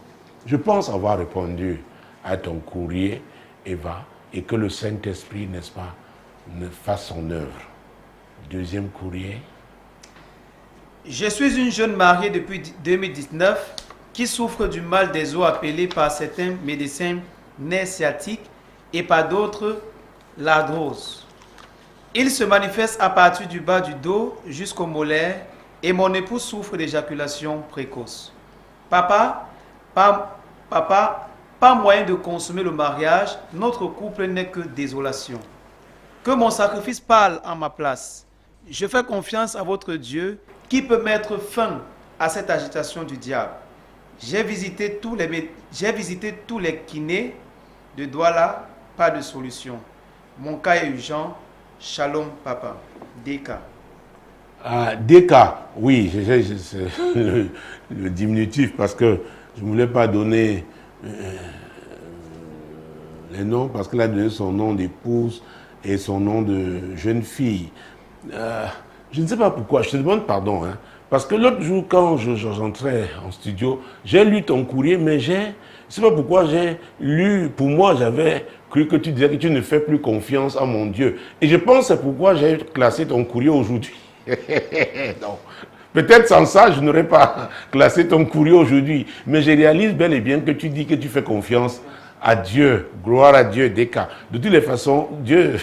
Je pense avoir répondu à ton courrier, Eva, et que le Saint-Esprit, n'est-ce pas, ne fasse son œuvre. Deuxième courrier. Je suis une jeune mariée depuis 2019 qui souffre du mal des os appelé par certains médecins nerfs sciatiques et par d'autres l'arthrose. Il se manifeste à partir du bas du dos jusqu'au molaire et mon époux souffre d'éjaculation précoce. Papa, pas moyen de consommer le mariage, notre couple n'est que désolation. Que mon sacrifice parle en ma place. Je fais confiance à votre Dieu qui peut mettre fin à cette agitation du diable. J'ai visité tous les kinés de Douala, pas de solution. Mon cas est urgent. Shalom, papa. Deka. Deka, oui, c'est le diminutif parce que je ne voulais pas donner les noms parce qu'il a donné son nom d'épouse et son nom de jeune fille. Je ne sais pas pourquoi, je te demande pardon, hein, parce que l'autre jour, quand j'entrais en studio, j'ai lu ton courrier, mais je ne sais pas pourquoi j'ai lu, pour moi, j'avais cru que tu disais que tu ne fais plus confiance à mon Dieu. Et je pense que c'est pourquoi j'ai classé ton courrier aujourd'hui. Non. Peut-être sans ça, je n'aurais pas classé ton courrier aujourd'hui. Mais je réalise bel et bien que tu dis que tu fais confiance à Dieu. Gloire à Dieu, Deka. De toutes les façons, Dieu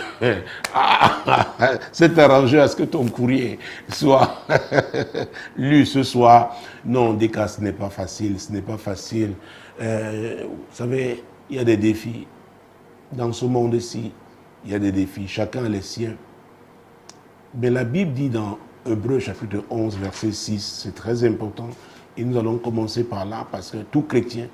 s'est arrangé à ce que ton courrier soit lu ce soir. Non, Deka, ce n'est pas facile. Ce n'est pas facile. Vous savez, il y a des défis. Dans ce monde-ci, il y a des défis. Chacun a les siens. Mais la Bible dit dans Hébreux chapitre 11, verset 6, c'est très important. Et nous allons commencer par là parce que tout chrétien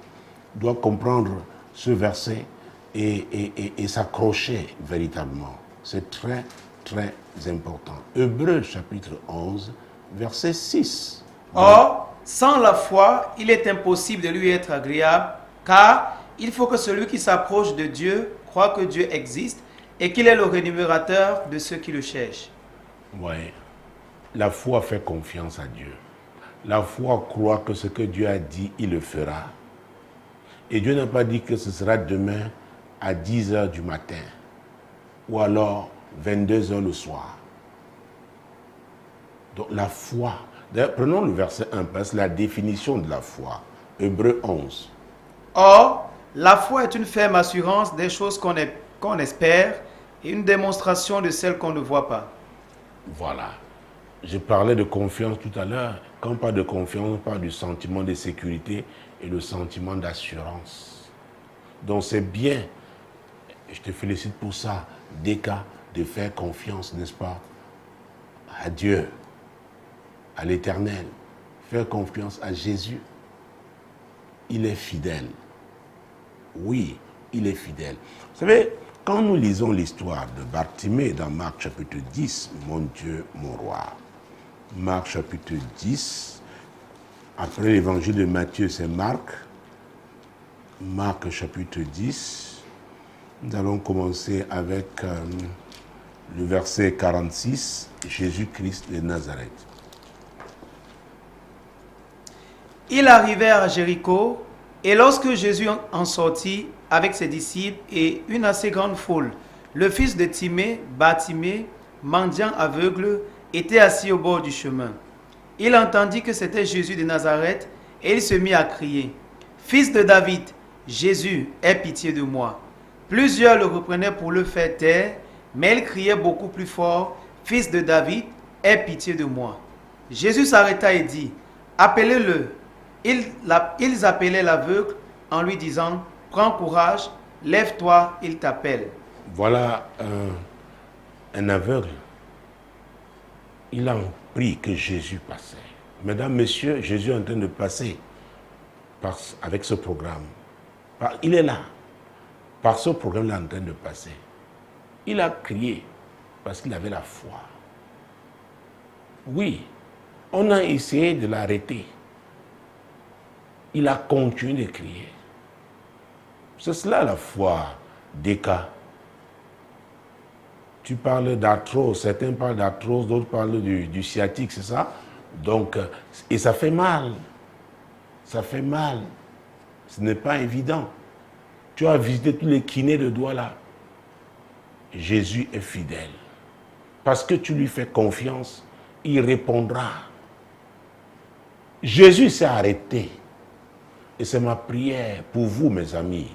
doit comprendre ce verset et s'accrocher véritablement. C'est très, très important. Hébreux chapitre 11, verset 6. Or, sans la foi, il est impossible de lui être agréable, car il faut que celui qui s'approche de Dieu croit que Dieu existe et qu'il est le rémunérateur de ceux qui le cherchent. Oui. La foi fait confiance à Dieu. La foi croit que ce que Dieu a dit, il le fera. Et Dieu n'a pas dit que ce sera demain à 10h du matin ou alors 22h le soir. Donc la foi. D'ailleurs, prenons le verset 1, parce que la définition de la foi. Hébreux 11. Or, la foi est une ferme assurance des choses qu'on espère et une démonstration de celles qu'on ne voit pas. Voilà. Je parlais de confiance tout à l'heure. Quand on parle de confiance, on parle du sentiment de sécurité et le sentiment d'assurance. Donc c'est bien, je te félicite pour ça, Deka, de faire confiance, n'est-ce pas, à Dieu, à l'Éternel. Faire confiance à Jésus. Il est fidèle. Oui, il est fidèle. Vous savez, quand nous lisons l'histoire de Bartimée dans Marc chapitre 10, mon Dieu, mon roi. Marc chapitre 10, après l'évangile de Matthieu, c'est Marc. Marc chapitre 10, nous allons commencer avec le verset 46, Jésus-Christ de Nazareth. Ils arrivèrent à Jéricho, et lorsque Jésus en sortit avec ses disciples et une assez grande foule, le fils de Timée, Bartimée, mendiant aveugle, était assis au bord du chemin. Il entendit que c'était Jésus de Nazareth, et il se mit à crier, « Fils de David, Jésus, aie pitié de moi. » Plusieurs le reprenaient pour le faire taire, mais il criait beaucoup plus fort, « Fils de David, aie pitié de moi. » Jésus s'arrêta et dit, « Appelez-le. » Ils appelaient l'aveugle en lui disant, « Prends courage, lève-toi, il t'appelle. » Voilà un aveugle. Il a compris que Jésus passait. Mesdames, messieurs, Jésus est en train de passer avec ce programme. Il est là. Par ce programme, il est en train de passer. Il a crié parce qu'il avait la foi. Oui, on a essayé de l'arrêter. Il a continué de crier. C'est cela la foi des cas. Tu parles d'arthrose, certains parlent d'arthrose, d'autres parlent du sciatique, c'est ça? Donc, et ça fait mal. Ça fait mal. Ce n'est pas évident. Tu as visité tous les kinés de doigts là. Jésus est fidèle. Parce que tu lui fais confiance, il répondra. Jésus s'est arrêté. Et c'est ma prière pour vous, mes amis,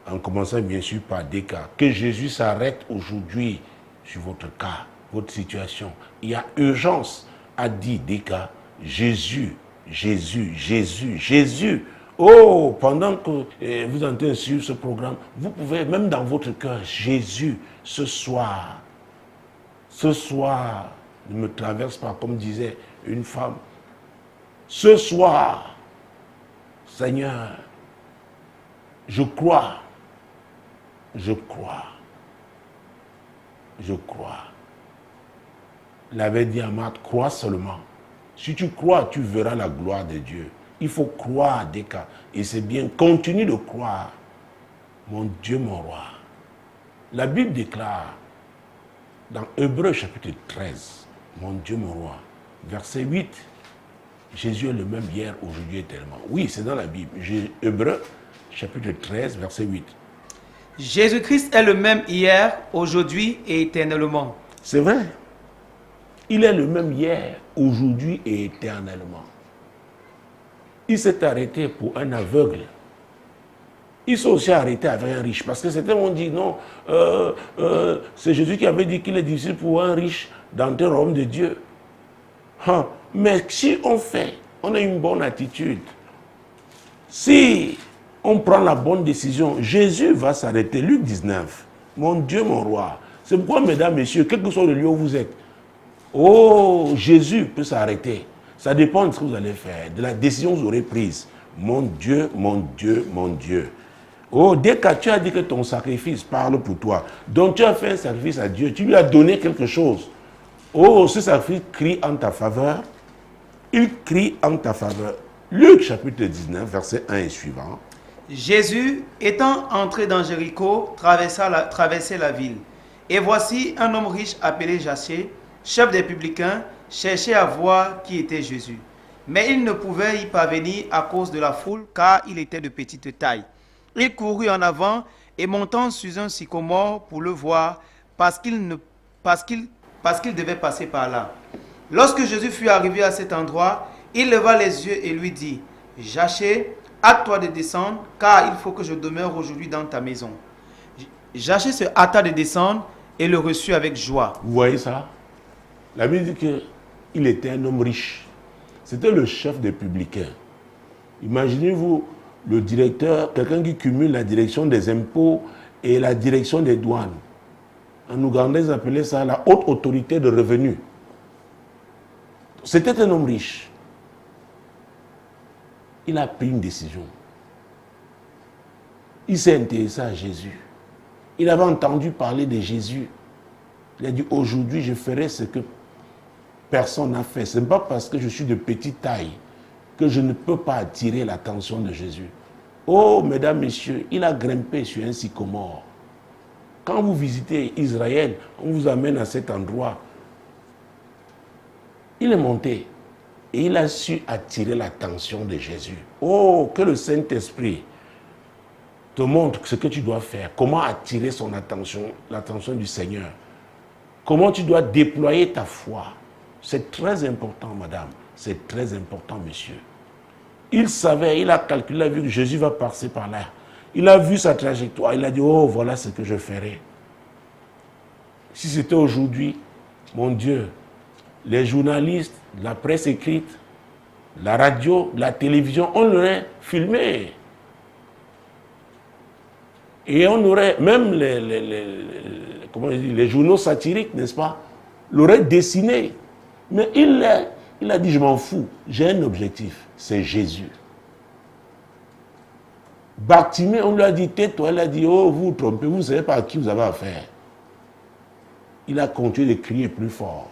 en commençant bien sûr par des cas, que Jésus s'arrête aujourd'hui sur votre cas, votre situation. Il y a urgence à dire des cas. Jésus, Jésus, Jésus, Jésus. Oh, pendant que vous êtes en train de suivre ce programme, vous pouvez, même dans votre cœur, Jésus, ce soir, ne me traverse pas comme disait une femme. Ce soir, Seigneur, je crois. Il avait dit à Marthe, crois seulement. Si tu crois, tu verras la gloire de Dieu. Il faut croire des cas. Et c'est bien, continue de croire. Mon Dieu, mon roi. La Bible déclare, dans Hébreux chapitre 13, mon Dieu, mon roi, verset 8, Jésus est le même hier, aujourd'hui, éternellement. Oui, c'est dans la Bible. Hébreux chapitre 13, verset 8. Jésus-Christ est le même hier, aujourd'hui et éternellement. C'est vrai. Il est le même hier, aujourd'hui et éternellement. Il s'est arrêté pour un aveugle. Il s'est aussi arrêté avec un riche. Parce que certains ont dit non, c'est Jésus qui avait dit qu'il est difficile pour un riche d'entrer au royaume de Dieu. Mais si on a une bonne attitude, si on prend la bonne décision, Jésus va s'arrêter. Luc 19, mon Dieu, mon roi. C'est pourquoi, mesdames, messieurs, quel que soit le lieu où vous êtes, oh, Jésus peut s'arrêter. Ça dépend de ce que vous allez faire, de la décision que vous aurez prise. Mon Dieu, mon Dieu, mon Dieu. Oh, dès que tu as dit que ton sacrifice parle pour toi, donc tu as fait un sacrifice à Dieu, tu lui as donné quelque chose. Oh, ce sacrifice crie en ta faveur. Il crie en ta faveur. Luc chapitre 19, verset 1 et suivant. Jésus, étant entré dans Jéricho, traversait la ville. Et voici un homme riche appelé Zachée, chef des publicains, cherchait à voir qui était Jésus. Mais il ne pouvait y parvenir à cause de la foule, car il était de petite taille. Il courut en avant et montant sur un sycomore pour le voir, parce qu'il devait passer par là. Lorsque Jésus fut arrivé à cet endroit, il leva les yeux et lui dit, « Zachée, hâte-toi de descendre, car il faut que je demeure aujourd'hui dans ta maison. » Zachée se hâta de descendre et le reçut avec joie. Vous voyez ça? La Bible dit qu'il était un homme riche. C'était le chef des publicains. Imaginez-vous le directeur, quelqu'un qui cumule la direction des impôts et la direction des douanes. En ougandais, ils appelaient ça la haute autorité de revenus. C'était un homme riche. Il a pris une décision. Il s'est intéressé à Jésus. Il avait entendu parler de Jésus. Il a dit, aujourd'hui, je ferai ce que personne n'a fait. Ce n'est pas parce que je suis de petite taille que je ne peux pas attirer l'attention de Jésus. Oh, mesdames, messieurs, il a grimpé sur un sycomore. Quand vous visitez Israël, on vous amène à cet endroit. Il est monté et il a su attirer l'attention de Jésus. Oh, que le Saint-Esprit te montre ce que tu dois faire. Comment attirer son attention, l'attention du Seigneur. Comment tu dois déployer ta foi. C'est très important, madame. C'est très important, monsieur. Il savait, il a calculé, il a vu que Jésus va passer par là. Il a vu sa trajectoire. Il a dit, oh, voilà ce que je ferai. Si c'était aujourd'hui, mon Dieu, les journalistes, la presse écrite, la radio, la télévision, on l'aurait filmé. Et on aurait, même comment je dis, les journaux satiriques, n'est-ce pas, l'auraient dessiné. Mais il a dit, je m'en fous, j'ai un objectif, c'est Jésus. Bartimée, on lui a dit, tais-toi, elle a dit, oh, vous vous trompez, vous ne savez pas à qui vous avez affaire. Il a continué de crier plus fort.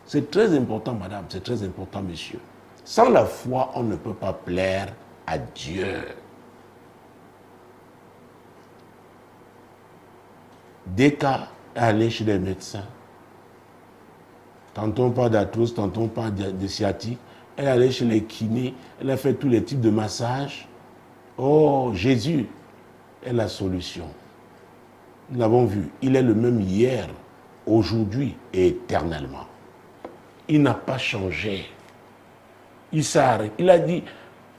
C'est très important, madame, c'est très important, monsieur. Sans la foi, on ne peut pas plaire à Dieu. Dès qu'à aller chez les médecins, tantôt on parle d'arthrose, tantôt on parle de sciatique, elle est allée chez les kinés, elle a fait tous les types de massages. Oh, Jésus est la solution. Nous l'avons vu, il est le même hier, aujourd'hui et éternellement. Il n'a pas changé. Il s'arrête. Il a dit,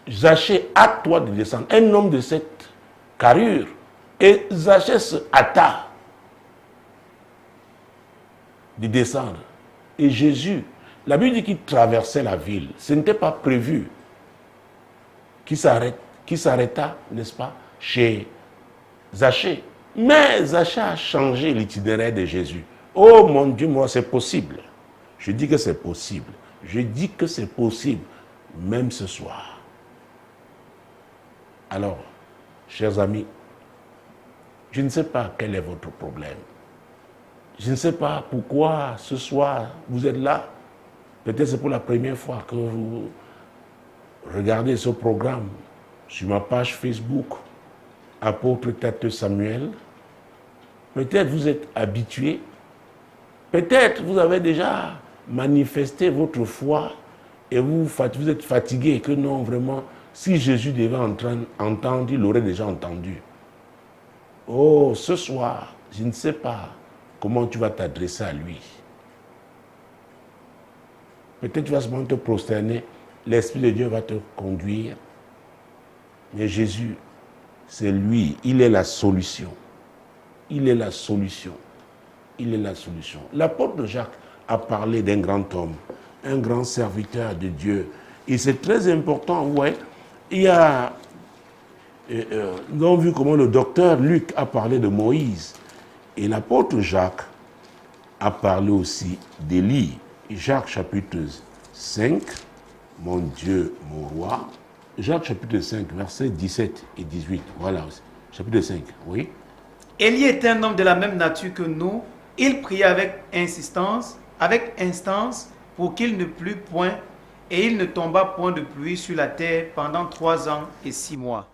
Zachée, hâte-toi de descendre. Un homme de cette carrure. Et Zachée se hâta de descendre. Et Jésus, la Bible dit qu'il traversait la ville. Ce n'était pas prévu qu'il s'arrêta, n'est-ce pas, chez Zachée. Mais Zachée a changé l'itinéraire de Jésus. Oh mon Dieu, moi c'est possible. Je dis que c'est possible. Je dis que c'est possible, même ce soir. Alors, chers amis, je ne sais pas quel est votre problème. Je ne sais pas pourquoi ce soir vous êtes là. Peut-être c'est pour la première fois que vous regardez ce programme sur ma page Facebook, Apôtre Tête Samuel. Peut-être vous êtes habitué. Peut-être vous avez déjà manifesté votre foi et vous êtes fatigué et que non, vraiment, si Jésus devait entendre, il l'aurait déjà entendu. Oh, ce soir, je ne sais pas comment tu vas t'adresser à lui. Peut-être tu vas seulement te prosterner, l'Esprit de Dieu va te conduire. Mais Jésus, c'est lui, il est la solution. Il est la solution. Il est la solution. L'apôtre Jacques a parlé d'un grand homme, un grand serviteur de Dieu. Et c'est très important, ouais. Il y a... nous avons vu comment le docteur Luc a parlé de Moïse. Et l'apôtre Jacques a parlé aussi d'Élie. Jacques chapitre 5, mon Dieu, mon roi. Jacques chapitre 5, versets 17 et 18. Voilà, chapitre 5, oui. Élie était un homme de la même nature que nous. Il priait avec instance, pour qu'il ne plût point, et il ne tomba point de pluie sur la terre pendant 3 ans et 6 mois.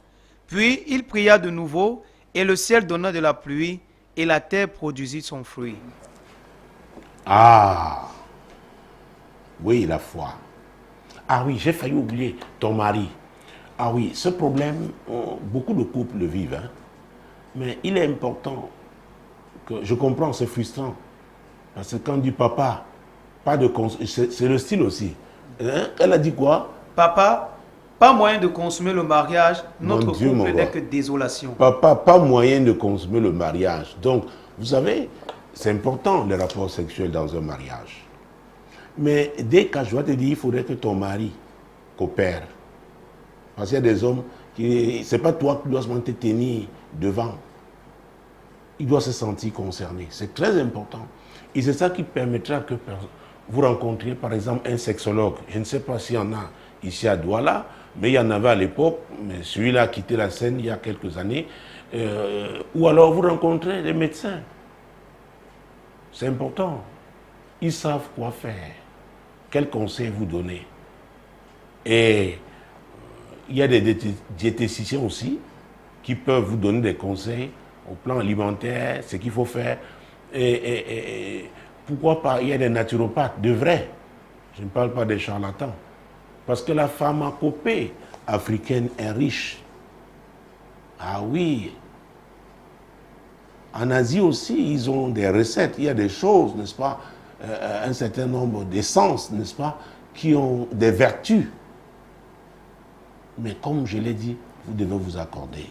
Puis il pria de nouveau, et le ciel donna de la pluie, et la terre produisit son fruit. Ah, oui, la foi. Ah oui, j'ai failli oublier ton mari. Ah oui, ce problème, beaucoup de couples le vivent. Hein. Mais il est important que, je comprends, c'est frustrant. Parce que quand on dit papa, pas de c'est le style aussi. Hein? Elle a dit quoi? Papa, pas moyen de consommer le mariage, notre couple n'est que désolation. Papa, pas moyen de consommer le mariage. Donc, vous savez, c'est important les rapports sexuels dans un mariage. Mais dès que je dois te dire, il faudrait que ton mari coopère. Parce qu'il y a des hommes qui, c'est pas toi qui dois te tenir devant. Il doit se sentir concerné. C'est très important. Et c'est ça qui permettra que vous rencontriez par exemple un sexologue. Je ne sais pas s'il y en a ici à Douala, mais il y en avait à l'époque, mais celui-là a quitté la scène il y a quelques années. Ou alors vous rencontrez des médecins. C'est important. Ils savent quoi faire. Quels conseils vous donner. Et il y a des diététiciens aussi qui peuvent vous donner des conseils au plan alimentaire, ce qu'il faut faire. Et pourquoi pas, il y a des naturopathes, de vrais. Je ne parle pas des charlatans. Parce que la pharmacopée africaine est riche. Ah oui. En Asie aussi, ils ont des recettes. Il y a des choses, n'est-ce pas, un certain nombre d'essences, n'est-ce pas, qui ont des vertus. Mais comme je l'ai dit, vous devez vous accorder.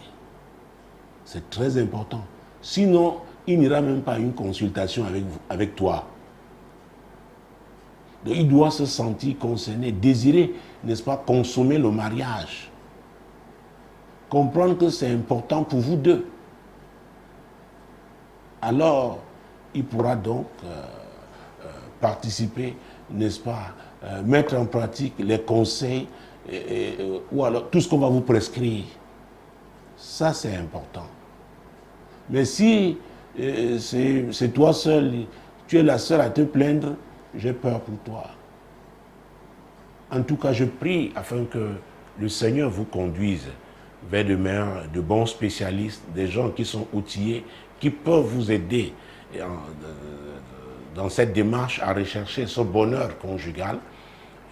C'est très important. Sinon, il n'ira même pas à une consultation avec toi. Donc, il doit se sentir concerné, désirer, n'est-ce pas, consommer le mariage. Comprendre que c'est important pour vous deux. alors il pourra donc participer, n'est-ce pas, mettre en pratique les conseils ou alors tout ce qu'on va vous prescrire. Ça, c'est important. Mais si c'est toi seul, tu es la seule à te plaindre, j'ai peur pour toi. En tout cas, je prie afin que le Seigneur vous conduise vers de bons spécialistes, des gens qui sont outillés, qui peuvent vous aider dans cette démarche à rechercher ce bonheur conjugal.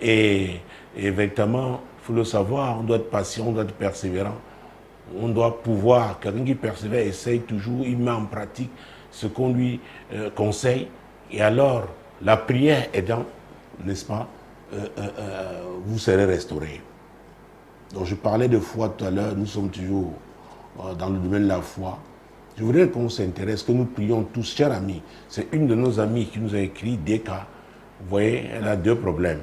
Et véritablement, il faut le savoir, on doit être patient, on doit être persévérant. On doit pouvoir, quelqu'un qui persévère, essaye toujours, il met en pratique ce qu'on lui conseille. Et alors, la prière aidant, n'est-ce pas, vous serez restauré. Donc je parlais de foi tout à l'heure, nous sommes toujours dans le domaine de la foi. Je voudrais qu'on s'intéresse, que nous prions tous, chers amis. C'est une de nos amies qui nous a écrit des cas. Vous voyez, elle a 2 problèmes.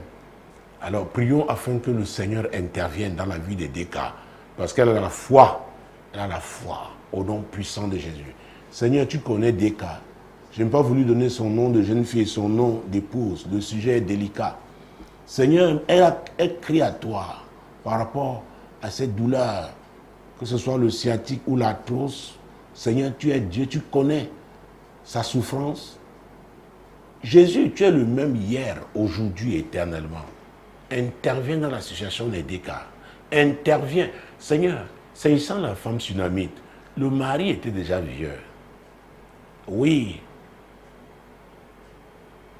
Alors prions afin que le Seigneur intervienne dans la vie des deux cas. Parce qu'elle a la foi. Elle a la foi au nom puissant de Jésus. Seigneur, tu connais des cas. Je n'ai pas voulu donner son nom de jeune fille, son nom d'épouse. Le sujet est délicat. Seigneur, elle crie à toi par rapport à cette douleur, que ce soit le sciatique ou l'arthrose. Seigneur, tu es Dieu, tu connais sa souffrance. Jésus, tu es le même hier, aujourd'hui, éternellement. Interviens dans la situation des deux cas. Interviens. Seigneur, s'agissant de la femme sunamite, le mari était déjà vieux. Oui.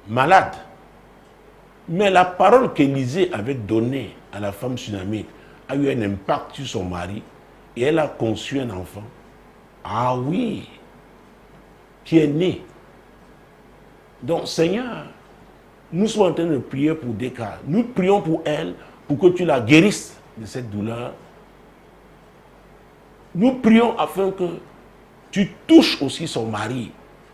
Malade. Mais la parole qu'Élisée avait donnée à la femme sunamite a eu un impact sur son mari et elle a conçu un enfant. Ah oui, qui est né. Donc Seigneur, nous sommes en train de prier pour des cas. Nous prions pour elle, pour que tu la guérisses de cette douleur. Nous prions afin que tu touches aussi son mari.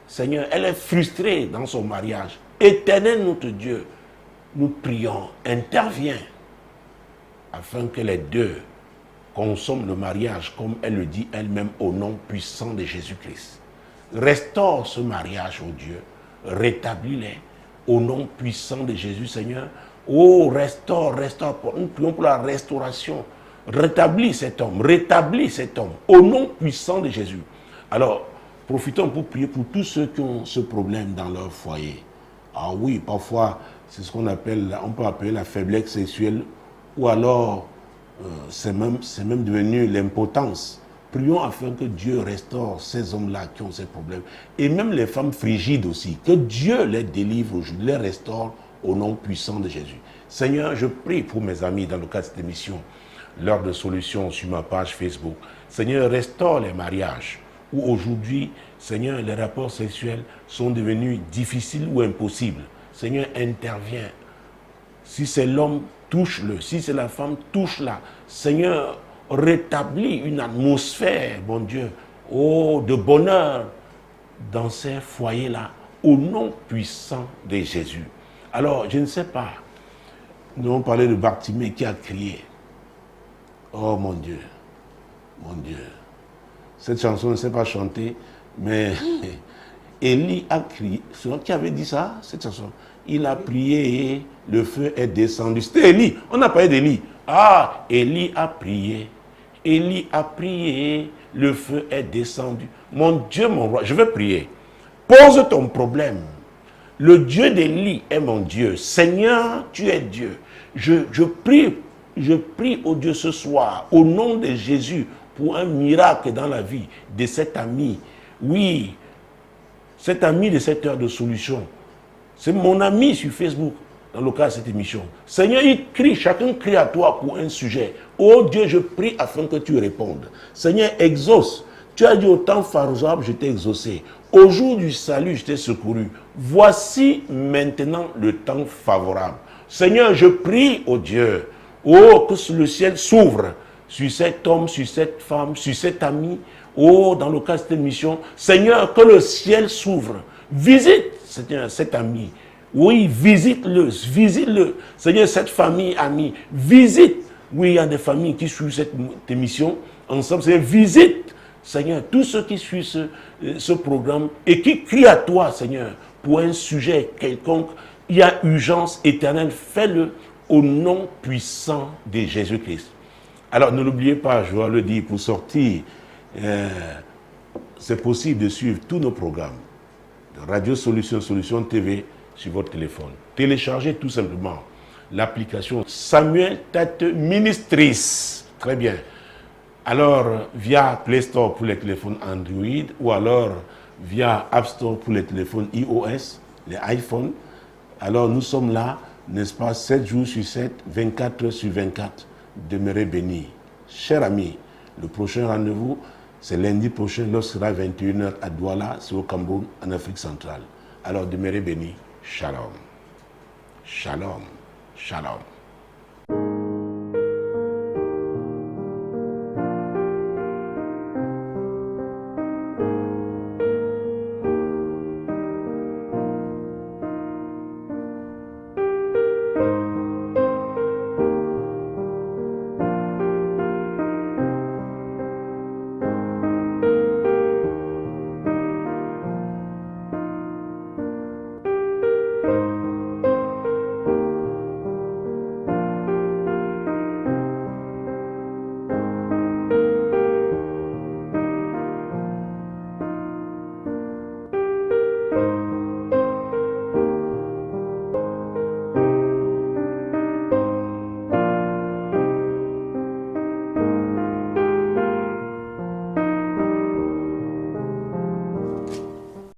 Seigneur, elle est frustrée dans son mariage. Éternel notre Dieu, nous prions, interviens afin que les deux consomment le mariage comme elle le dit elle-même au nom puissant de Jésus-Christ. Restaure ce mariage, oh Dieu, rétablis-les au nom puissant de Jésus, Seigneur. Oh, restaure. Nous prions pour la restauration. Rétablis cet homme au nom puissant de Jésus. Alors, profitons pour prier pour tous ceux qui ont ce problème dans leur foyer. Ah oui, parfois, c'est ce qu'on appelle, on peut appeler la faiblesse sexuelle, ou alors, c'est même devenu l'impotence. Prions afin que Dieu restaure ces hommes-là qui ont ces problèmes. Et même les femmes frigides aussi, que Dieu les délivre aujourd'hui, les restaure au nom puissant de Jésus. Seigneur, je prie pour mes amis dans le cadre de cette émission, l'heure de solution sur ma page Facebook. Seigneur, restaure les mariages où aujourd'hui, Seigneur, les rapports sexuels sont devenus difficiles ou impossibles. Seigneur, interviens. Si c'est l'homme, touche-le. Si c'est la femme, touche-la. Seigneur, rétablis une atmosphère, mon Dieu, oh, de bonheur dans ces foyers-là, au nom puissant de Jésus. Alors, je ne sais pas, nous avons parlé de Bartimée qui a crié. Oh mon Dieu, mon Dieu. Cette chanson, je ne sais pas chanter, mais Élie a crié. C'est qui avait dit ça, cette chanson? Il a prié et le feu est descendu. C'était Élie, on n'a pas parlé d'Élie. Ah, Élie a prié. Élie a prié, le feu est descendu. Mon Dieu, mon roi, je vais prier. Pose ton problème. Le Dieu d'Élie est mon Dieu. Seigneur, tu es Dieu. Je prie au Dieu ce soir, au nom de Jésus, pour un miracle dans la vie de cet ami. Oui, cet ami de cette heure de solution. C'est mon ami sur Facebook, dans le cas de cette émission. Seigneur, il crie, chacun crie à toi pour un sujet. Oh Dieu, je prie afin que tu répondes. Seigneur, exauce. Tu as dit au temps favorable, je t'ai exaucé. Au jour du salut, je t'ai secouru. Voici maintenant le temps favorable. Seigneur, je prie, oh Dieu, oh, que le ciel s'ouvre sur cet homme, sur cette femme, sur cet ami. Oh, dans le cas de cette émission, Seigneur, que le ciel s'ouvre. Visite, Seigneur, cet ami. Oui, visite-le. Seigneur, cette famille amie, visite. Oui, il y a des familles qui suivent cette émission ensemble. Seigneur, visite Seigneur, tous ceux qui suivent ce programme et qui crient à toi, Seigneur, pour un sujet quelconque, il y a urgence éternelle, fais-le au nom puissant de Jésus-Christ. Alors ne l'oubliez pas, je dois le dire, pour sortir, c'est possible de suivre tous nos programmes de Radio Solution, Solution TV sur votre téléphone. Téléchargez tout simplement l'application Samuel Tate Ministries. Très bien. Alors, via Play Store pour les téléphones Android ou alors via App Store pour les téléphones iOS, les iPhones. Alors, nous sommes là, n'est-ce pas, 7 jours sur 7, 24 heures sur 24. Demeurez bénis. Chers amis, le prochain rendez-vous, c'est lundi prochain, lorsqu'il sera 21h à Douala, c'est au Cameroun, en Afrique centrale. Alors, demeurez bénis. Shalom. Shalom. Shalom.